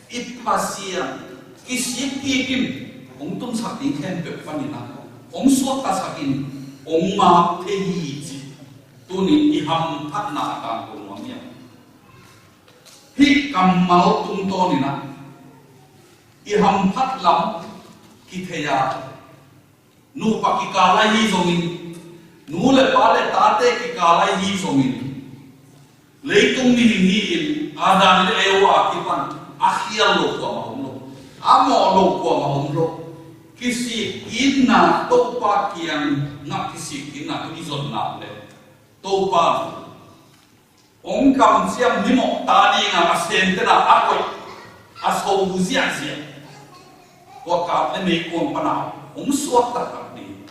ipasia kisip ki kim ong tun sa ding khem pe panina ong suat ta sakin ong ma the hi chi tu ni i ham phat na ta ko ma mia hi kam mau tung to ni na i ham phat lam ki theya nu pa ki ka lai hi zongin nu le pa le ta te ki ka lai hi zongin leitung ni ni adan le ewa ki pan akhial lo ko ma hom lo amo lo ko ma hom lo kisi inna to pa kian na kisi inna ki zon na le to pa ong kam siam ni mo ta ni nga asen te na akoi aso uzia sia ko ka le me ko pa na ong suat ta ka ni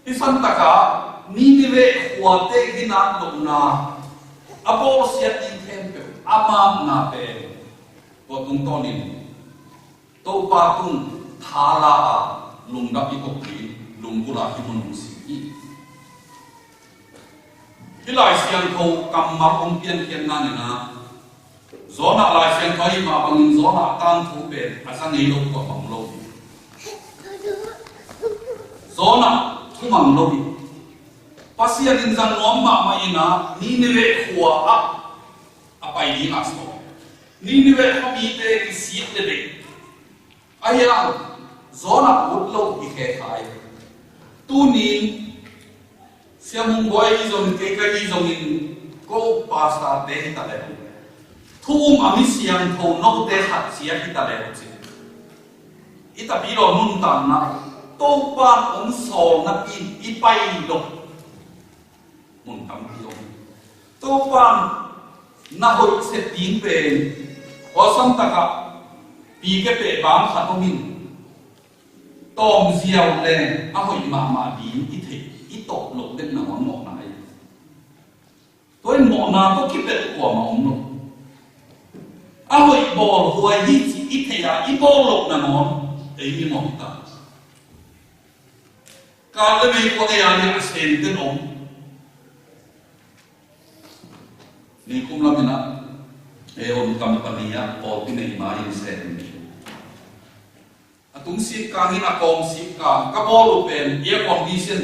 isan ta ka ni ni ve khwa te ginan lo na apol sia tin tempe amam na pe ko tung to ni to pa tung thala lung da pi ko pri lung kula ki mun si hilai sian ko kam ma ong pian pian na na zona lai sian kai ma bang zona tan thu pe asa nei lo ko bang lo zona thu mang lo bi pasian in zan nom ma ma ina ni ne le khwa a pai di aso ni ne ve khabi te ki si te de aya zona utlo ki khe khai tu ni siamung boy zong ke ka ni zong in ko pasta te ta le thum ami siam tho no te khat sia ki ta le chi ita bi ro nun tan na to pa ong so na pin I pai lo mun tam pi ong to pa na hoi se tin pe o sam ta ka pi ke pe bang khat min tom ziaw le a hoi ma di I the I to lo den na mo na ai toi mo na to ki pe ko ma ong lo a hoi bol huai hi chi I the ya I bol lo na mo ei mi mo ta ka le me ko e ya ni asen den ong ni kum lamina e on company a pol tin ei mai sen atung si kangin a kom si ka bolu pen ye condition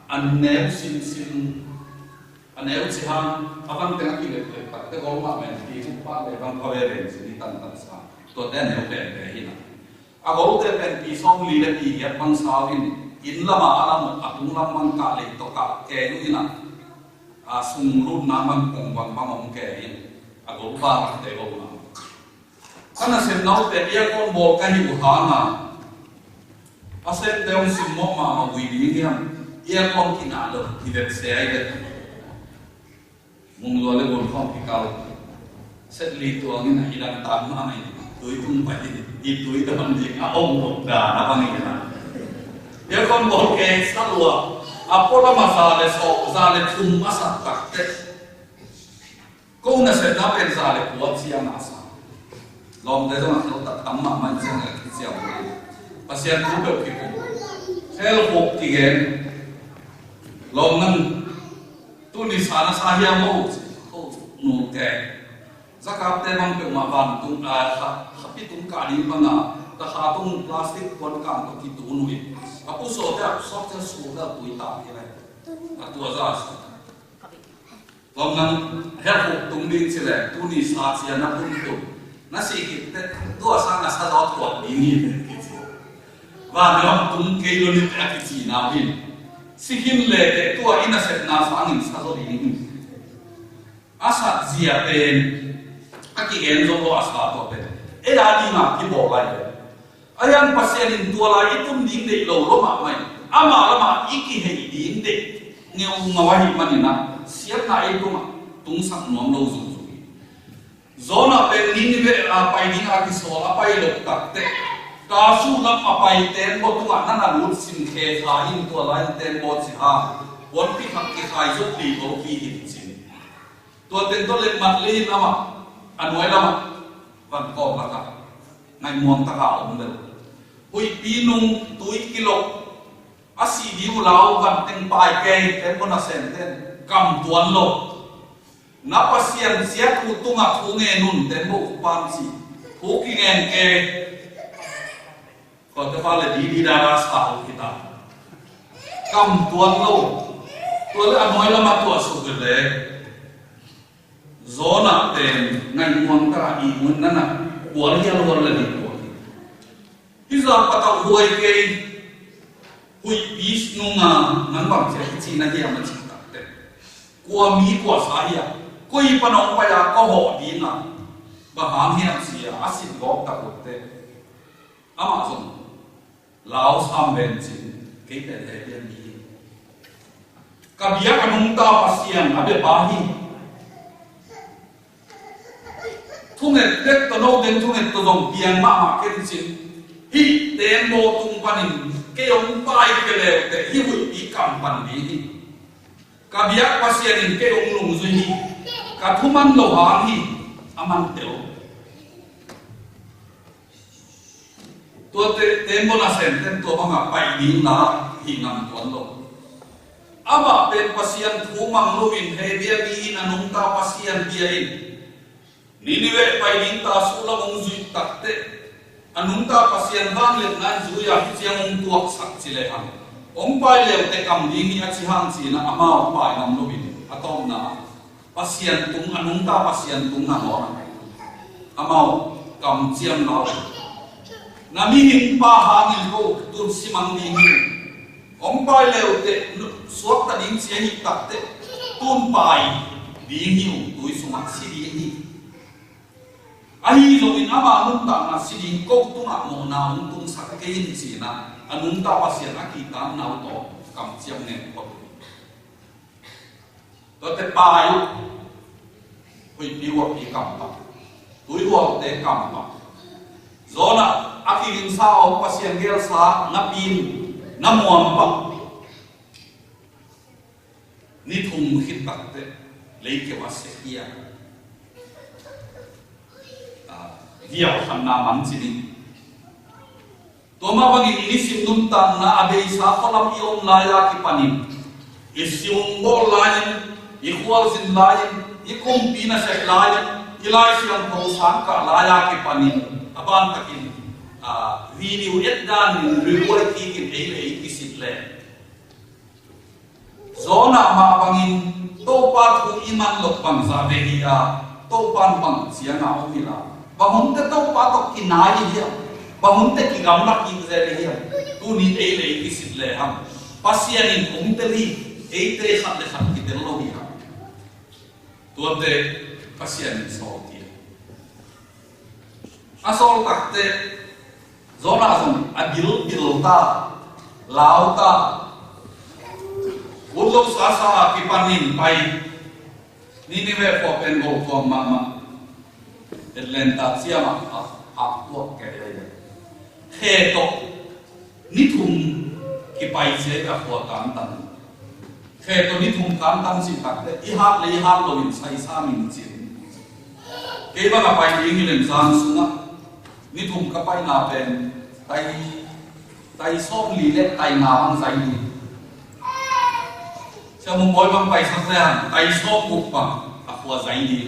an ne sin an ne chi han avan te ki le pat te gol ma men ti ku pa le bang khave re si tan tan sa to den ne pen te hina a gol te pen pi song li le pi ya pang sa win in lama alam atung lam man ka le to ka ke nu ina a sung ru na man kong bang bang om ke in a gol ba te gol ma kana sen nau te ya kon bol ka hi u ha na a sen te on sim mo ma ma wi li ngiam ya kon ki na lo ki det se ai det mung lo le bol khom ki kal set li tu ang na ilang tam ma mai tui tung pai i tui da man ji a ong lo da na bang ni na ya kon bol ke sa lo a pola ma sa le so za le thum ma sa tak te ko na se na pen za le ko chi na sa lom te dong lo ta tam ma man chang ki sia bo pasien ku be ki ko hel hok ki gen lom nan tu ni sa na sa hiam mo ko nu te zakap te bang pe ma ban tung a ha pi tung ka ni ma na ta ha tung plastic kon ka to ki tu nu a pu so te so te su da tu ta ki le a tu za lom nan hel hok tung ding chi le tu ni sa chi na pun tu na si ki te to sa na sa dot ko ni ni ki chi wa na tung ke lo ni ta ki chi na bin si hin le te to ina set na sa ngin sa zo ni asa zia pen aki en zo lo asa to pe e la di ma ki bo lai ayan pasien in to la itum ding de lo lo ma mai ama la ma iki he ding de ngeu ngawahi manina siap na e ma tung sak nom lo zu zona pen ni ni ve a pai ding a ki so a pai lo tak te ka su lam a pai ten bo tu na na lut sin khe tha in to la ten bo chi ha won pi khak ki khai zo ti bo pi hin chin to ten to le mat le na ma anoi la ma van ko la ka ngai mon ta ka om le hui pi nung tui kilo asi diu lao van teng pai ke ten bo na sen ten kam tuan lo na pasien sia ku tunga thu nge nun ten bo pan si thu ki ngen ke ko te fa le di da ra sa ho kita kam tuan lo to le anoi la ma to su ke le zona ten ngai mon ta i mun na na bol ya lo le ni ko hi za pa ta huai ke hui bis nunga nan bang che chi na ya ma chi ta te kwa mi kwa sa ya koi panong pa ya ko ho di na ba ham hiam sia asin gok ta ko te ama zon lao sam ben chin ke te te bien ni ka bia ka nung ta pasian abe ba hi thunget tek to no den thunget to dong pian ma ma ken chin hi ten mo tung panin ke ong pai ke le te hi hui pi kam pan ni hi ka bia pasian in ke ong lung zui hi ka thuman lo hang hi aman teo to te mo na sen ten to banga pai ni na hi nam ton lo aba pen pasian thumang lo in he bia bi na nung ta pasian bia in ni ni we pai ni ta su la mong zui tak te anung ta pasian bang le nan zu ya hi chiang ong tuak sak chi le hang ong pai le te kam ding hi a chi hang chi na ama pai nam lo bin atom na pasien tung anung ta pasien tung na ho amao kam chiam na na mi hin pa ha ni ko tun simang ni ni ong pai le te suak ta ding chi hi tak te tun pai ding hi tui su mak si ding hi ai lo in ama nung ta na si ding ko tung a mo na tung sak ke ni chi na anung ta pasien a ki ta na to kam chiam ne ko to te pai hui piwa pi kam pa tui ho te kam pa zona akirin sa o pasien gel sa na pin na muam pa ni thum khit tak te leike wa se ia dia khan na man chi ni to ma bangi ni sim dum tan na abe sa kolam iom la ya ki panin isium bo lain ikhwal zin lai ikum pina se lai ilai siang ko sang ka laya ki panin aban takin video eddan reward ki ei kisit le zona ma bangin to pa thu iman lok bang za ve hi to pan bang sianga o mila bahun te to pa to kinai hi bahun te ki gam na ki ze le hi tu ni ei kisit le ham pasian in umteli ei tre khat le khat ki te lo hi tuante pasian so ti asol takte zona zon abil ta lau ta ulok sa ki panin pai ni ve for pen go for mama Atlanta siama a to ke le he to ni thum ki pai se ka ko tan tan he to ni thum tan tan si tak le I hat lo in sai sa min chin ke ba ka pai ing len san sunga ni thum ka pai na pen tai som li le tai na bang sai ni cha mong moi bang pai sak le tai som buk pa a khwa sai ni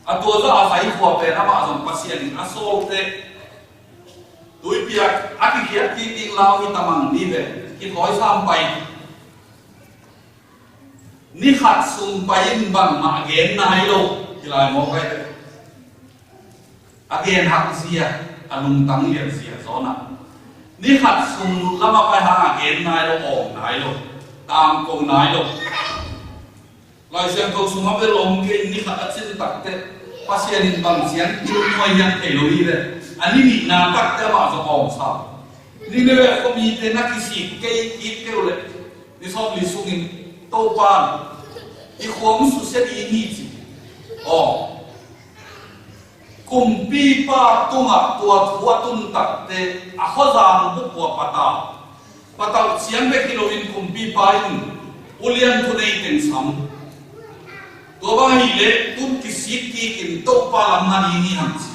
a to za a sai khwa pe na ma zon pasian a sol te tui piak a ki khiat ki ting lao hi tamang ni ve ki khoi sam pai ni khat sum pai bang ma gen nai lo ki lai mo kai again hak sia anung tang lian sia zona ni khat sum lama pai ha again nai lo ong nai lo tam ko nai lo lai siang ko sum ha ve lom ke ni khat achin tak te pasian in bang sian il moi yang te lo ni ve ani ni na tak te ma zo ong sa ni ne ve ko mi te na ki si ke ki ke le ni so li sung in to pan I khom su se di ni chi kum pi pa tunga tua thua tun tak te a khozang bu ko pata siang be kilowin kum pi pa in ulian thu nei ten sam to ba hi le tun ki sik ki kin to pa lam na ni ham chi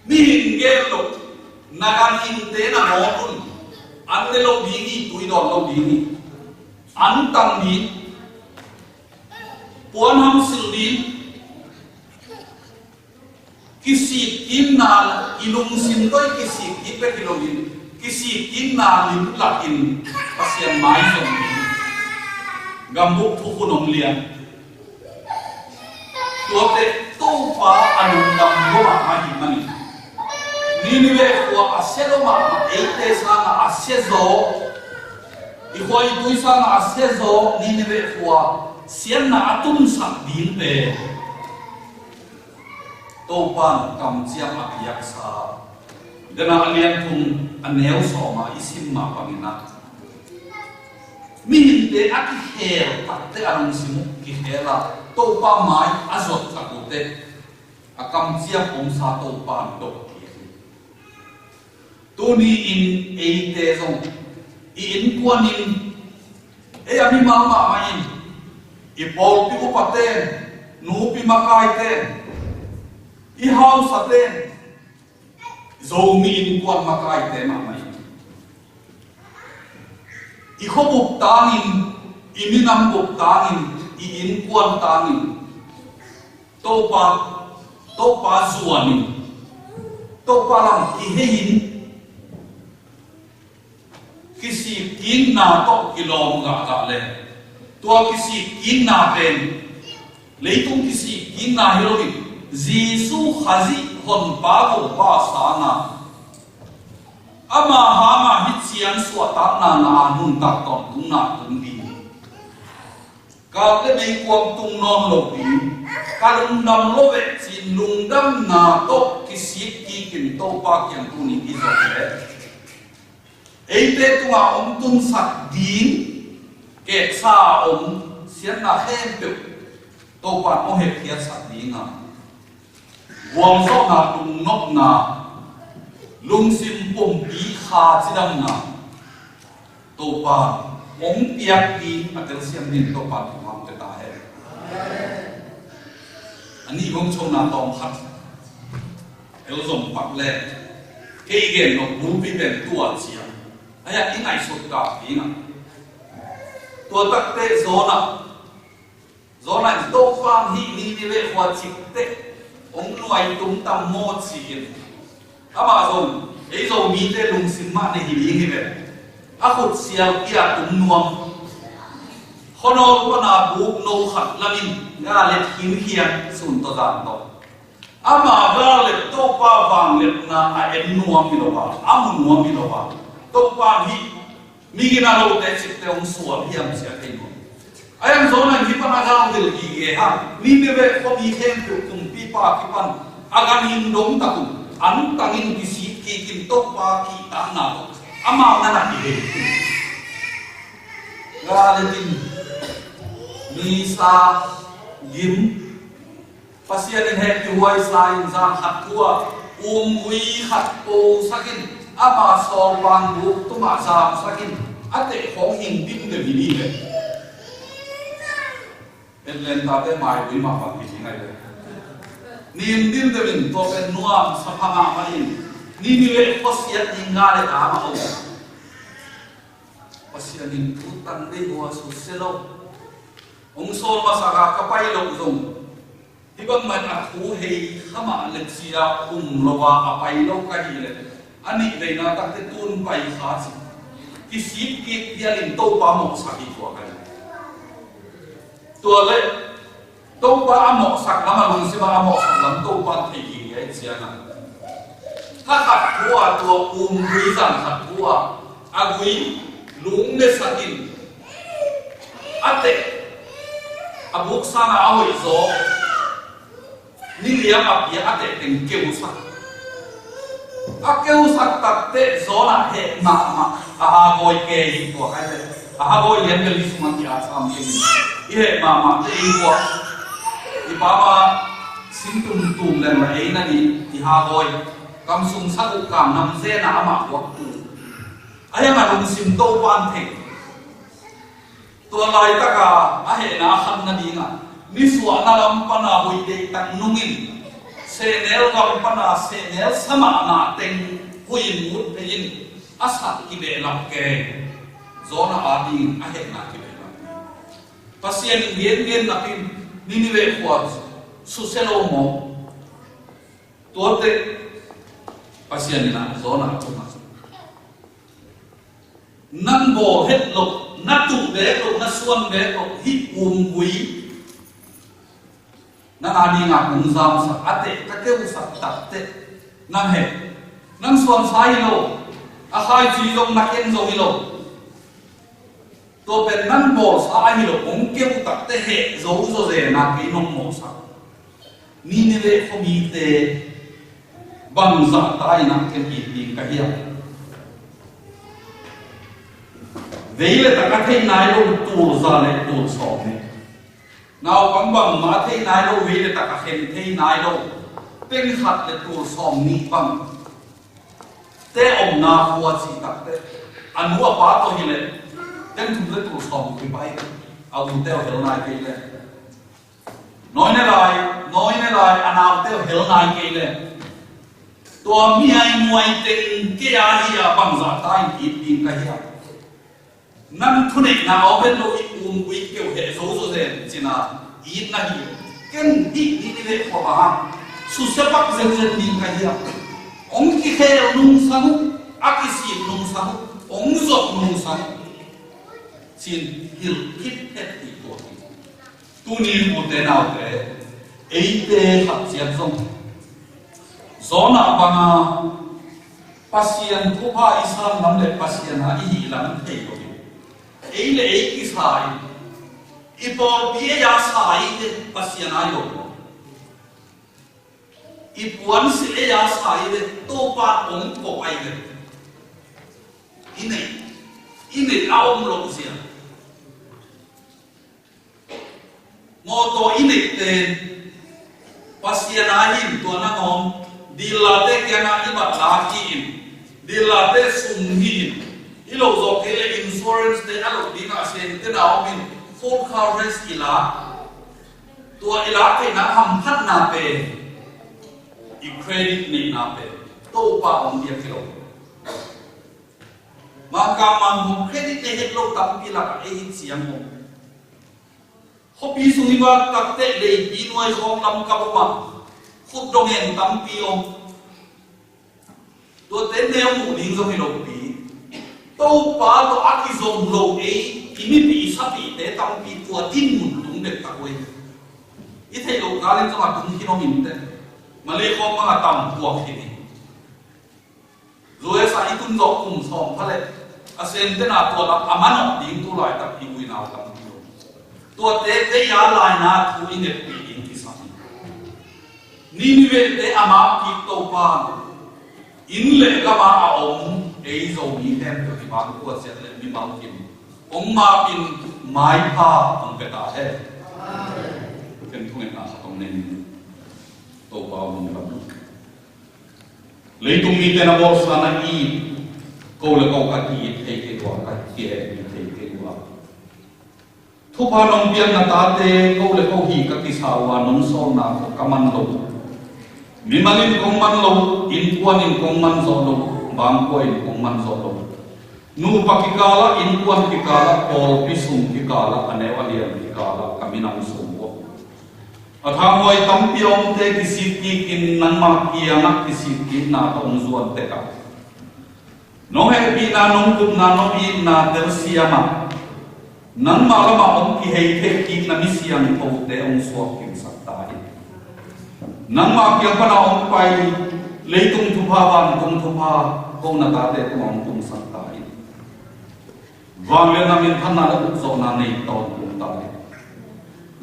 mi hin ge lo nagan in te na mo tun an le lo bi ni tui don lo bi ni an tang ni puan ham sil ni kisi kim na ilung sim doi kisi ipe kilogin kisi kim na lim lakin pasian mai som gambuk thu kunong lian tuate to pa anung dam go ma hi mani ni ve ko aselo ma eite sa na asezo I khoi tui sa na asezo ni ve ko sian na atum sak din pe to pan kam chiam apiak sa dana alian thum aneu so ma isim ma pamina mi hinte aki hel takte anung simu ki hela to pa mai azot takute akam chiam om sa to pan to tu ni in eite zong in kwanin e ami mama main I pol pi upaten nu pi makai ten I hau saten zo mi in kwan makai te mamai I khobuk tangin I minam buk tangin I in kwan tangin to pa zuanin to pa lam I hein kisi kin na to kilom ga le tua kisi kin na pen leitung kisi kin na hiroin Jisu khazi hon pa ko pa sana ama hama hitsian suata na nun tak ton tung na tung di ka le mei kwam tung non lo bi ka lung dam lo ve chin lung dam na to kisi ki kin to pa kyang tu ni izo le eite tunga tung sak din ke sa sian na hem pe to pa mo he khia sak din na wang so na tung nok na lung sim pum pi kha chidam na to pa piak pi atel siam din to pa thum te ta he ani gong chong na tong khat el zom pak le ke gen no bu pi ben tua chia aya ingai sot ka pi na tua tak te zona to fam hi ni le khwa chik te ong nuai tum tam mo chi ama zon ei zo mi te lung sim ma ne hi hi ve a khut sial kia tum nuam honol pana bu no khat lamin nga le hin hian sun to dan to ama ga le to pa wang le na a en nuam mi lo ba amun nuam mi lo ba to pa hi mi gina lo te chik te ong sual hiam sia te no ayam zona hi pana ga dil gi ge ha ni me ve ko mi hem tu tum pi pa ki pan agan hin dong ta kum an tangin ki si ki kin to pa ki ta na ama na na ki he ga le tin mi sa gim pasian in het huai sa in za khat tua ui khat po sakin ama so bang bu tu ma sa sakin ate khong hin dim de ni le len ta te mai wi ma pa ki ngai le nim dim de bin to ben nuam sa pha ma ma in ni le pasian in nga le ta ma o pasian in tu tan de ho su selo ong sol ma sa ka pai lo zong ibang man aku hei khama leksia lowa apai lo ka hi le ani le na tak te tun pai kha si ki sip ki pialin to pa mo sa ki ko ka to le to pa mo sak lama lung si ba mo sak lam to pa thei ki ai sia na ha khat thua to ri san khat thua agui lung le sakin ate abuk sana awai zo ni liam apia ate teng keu sak akeu sak tak te zona he ma aha boy ke hi to kai te aha boy yen ke li suma ki asam ke ni he ma te i ko i baba sintum tum len ma e na ni i ha boy kam sung sa ku kam nam ze na ama wak tu aya ma lung sim to pan theng tua lai ta ka a he na khan na di nga ni suwa na lam pana hoi de tang nungin se nel lam pana se nel sama na teng hui mut pein asa ki be lam ke zona adi a he na ki be lam pasien yen na pin ni ni ve khwa su selo mo to te pasien na zona to na nan bo het lo na tu be lo na suan be lo hi gui na ani nga kung zam sa ate ka ke u sa ta te nam he nam suan sai lo a khai chi long na ken zo hi lo to pen nan bo sa hi lo ong ke u ta te he zo ze na ki nong mo sa ni ne le fo mi te bang za tai na ken ki ka hiya veile ta ka thei nai lo tu za le tu so ne nào băng băng mà thấy nai đâu vì là ta cả khen thấy nai đâu bên khát là tu som ni băng te om na hoa chi tak te anu apa to hi le den tu le tu som ki bai au tu teo hel nai ke le nói ne lai anau teo hel nai ke le to mi ai muai ten ke a hi a bang za tai ki pin ka hi nan thu nei na o ben lo i ui kêu hệ số zen chỉ là ít na hi ken hi ni le ko ba su se pak zen ni ka hi ong ki khe nung sang akisi nung sang ong zot nung sang sin hil kit het ti to tu ni mo te na te ei te khat chiam song zona banga pasian ko pa islam nam le pasian ha hi lam thei ko ei le ei ki sai ipol pie ya sai de pasian ayo ipuan si le ya sai de to pa ong ko ai de ine aom lo sia mo to ine te pasian ahin to na ngom dilate kya na ibat la ki dilate sumhin ilo zo kele insurance de alo dina sen te na omin full coverage ila tua ila ke na ham phat na pe i credit ni na pe to pa om dia kilo maka manhum kredit le lo tam pila ka e siam mo hopi sungiba takte le binoi khom lam ka ba khut dong en tam pi om to te ne mu ling zo hi lo pi to pa to aki zo lo e kimi pi sa pi te tam pi tua tin mun tung de ta we i thei lo ka len cha tung hi no min te ma le khom ma tam tua hi ni rồi sa ikun zo kum som phale asen te na to la amano ding tu lai tak i ui na tam to te ya lai na thu in de pi in ki sa ni ni ve te ama ki to pa in le ka ma a om ei zo mi hem to ki ba ko se le mi ma kim om ma pin mai pa om pe ta he ken thu na sa tong ne to pa om la lấy tung mi tên là bộ sa na i câu là câu cái gì thấy cái quả cái kia thấy cái quả thu pa nông biên na ta te câu là câu hi cái sao wa nông son na có kaman lo mi malin kong man lo in quan in kong man zo lo bang ko in kong man zo lo nu pakikala in quan kikala pol pisum kikala anewa liam kikala kami nang sum athang hoi tam piom te kisit ki kin nan ma kia nak kisit ki na tong zuan te ka no he pi na nong kum na no bi na der siama nan ma la ma om ki hei te ki na mi siang po te ong so kim sak ta hi nan ma kia pa na om pai leitung thu pha wan tung thu pha ko na ta te ong tung sak ta hi wang le na min than na la zo na nei to tung ta hi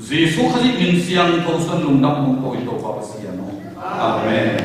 Jesus khali min siang thosan lungdam mong ko ito pa siya no amen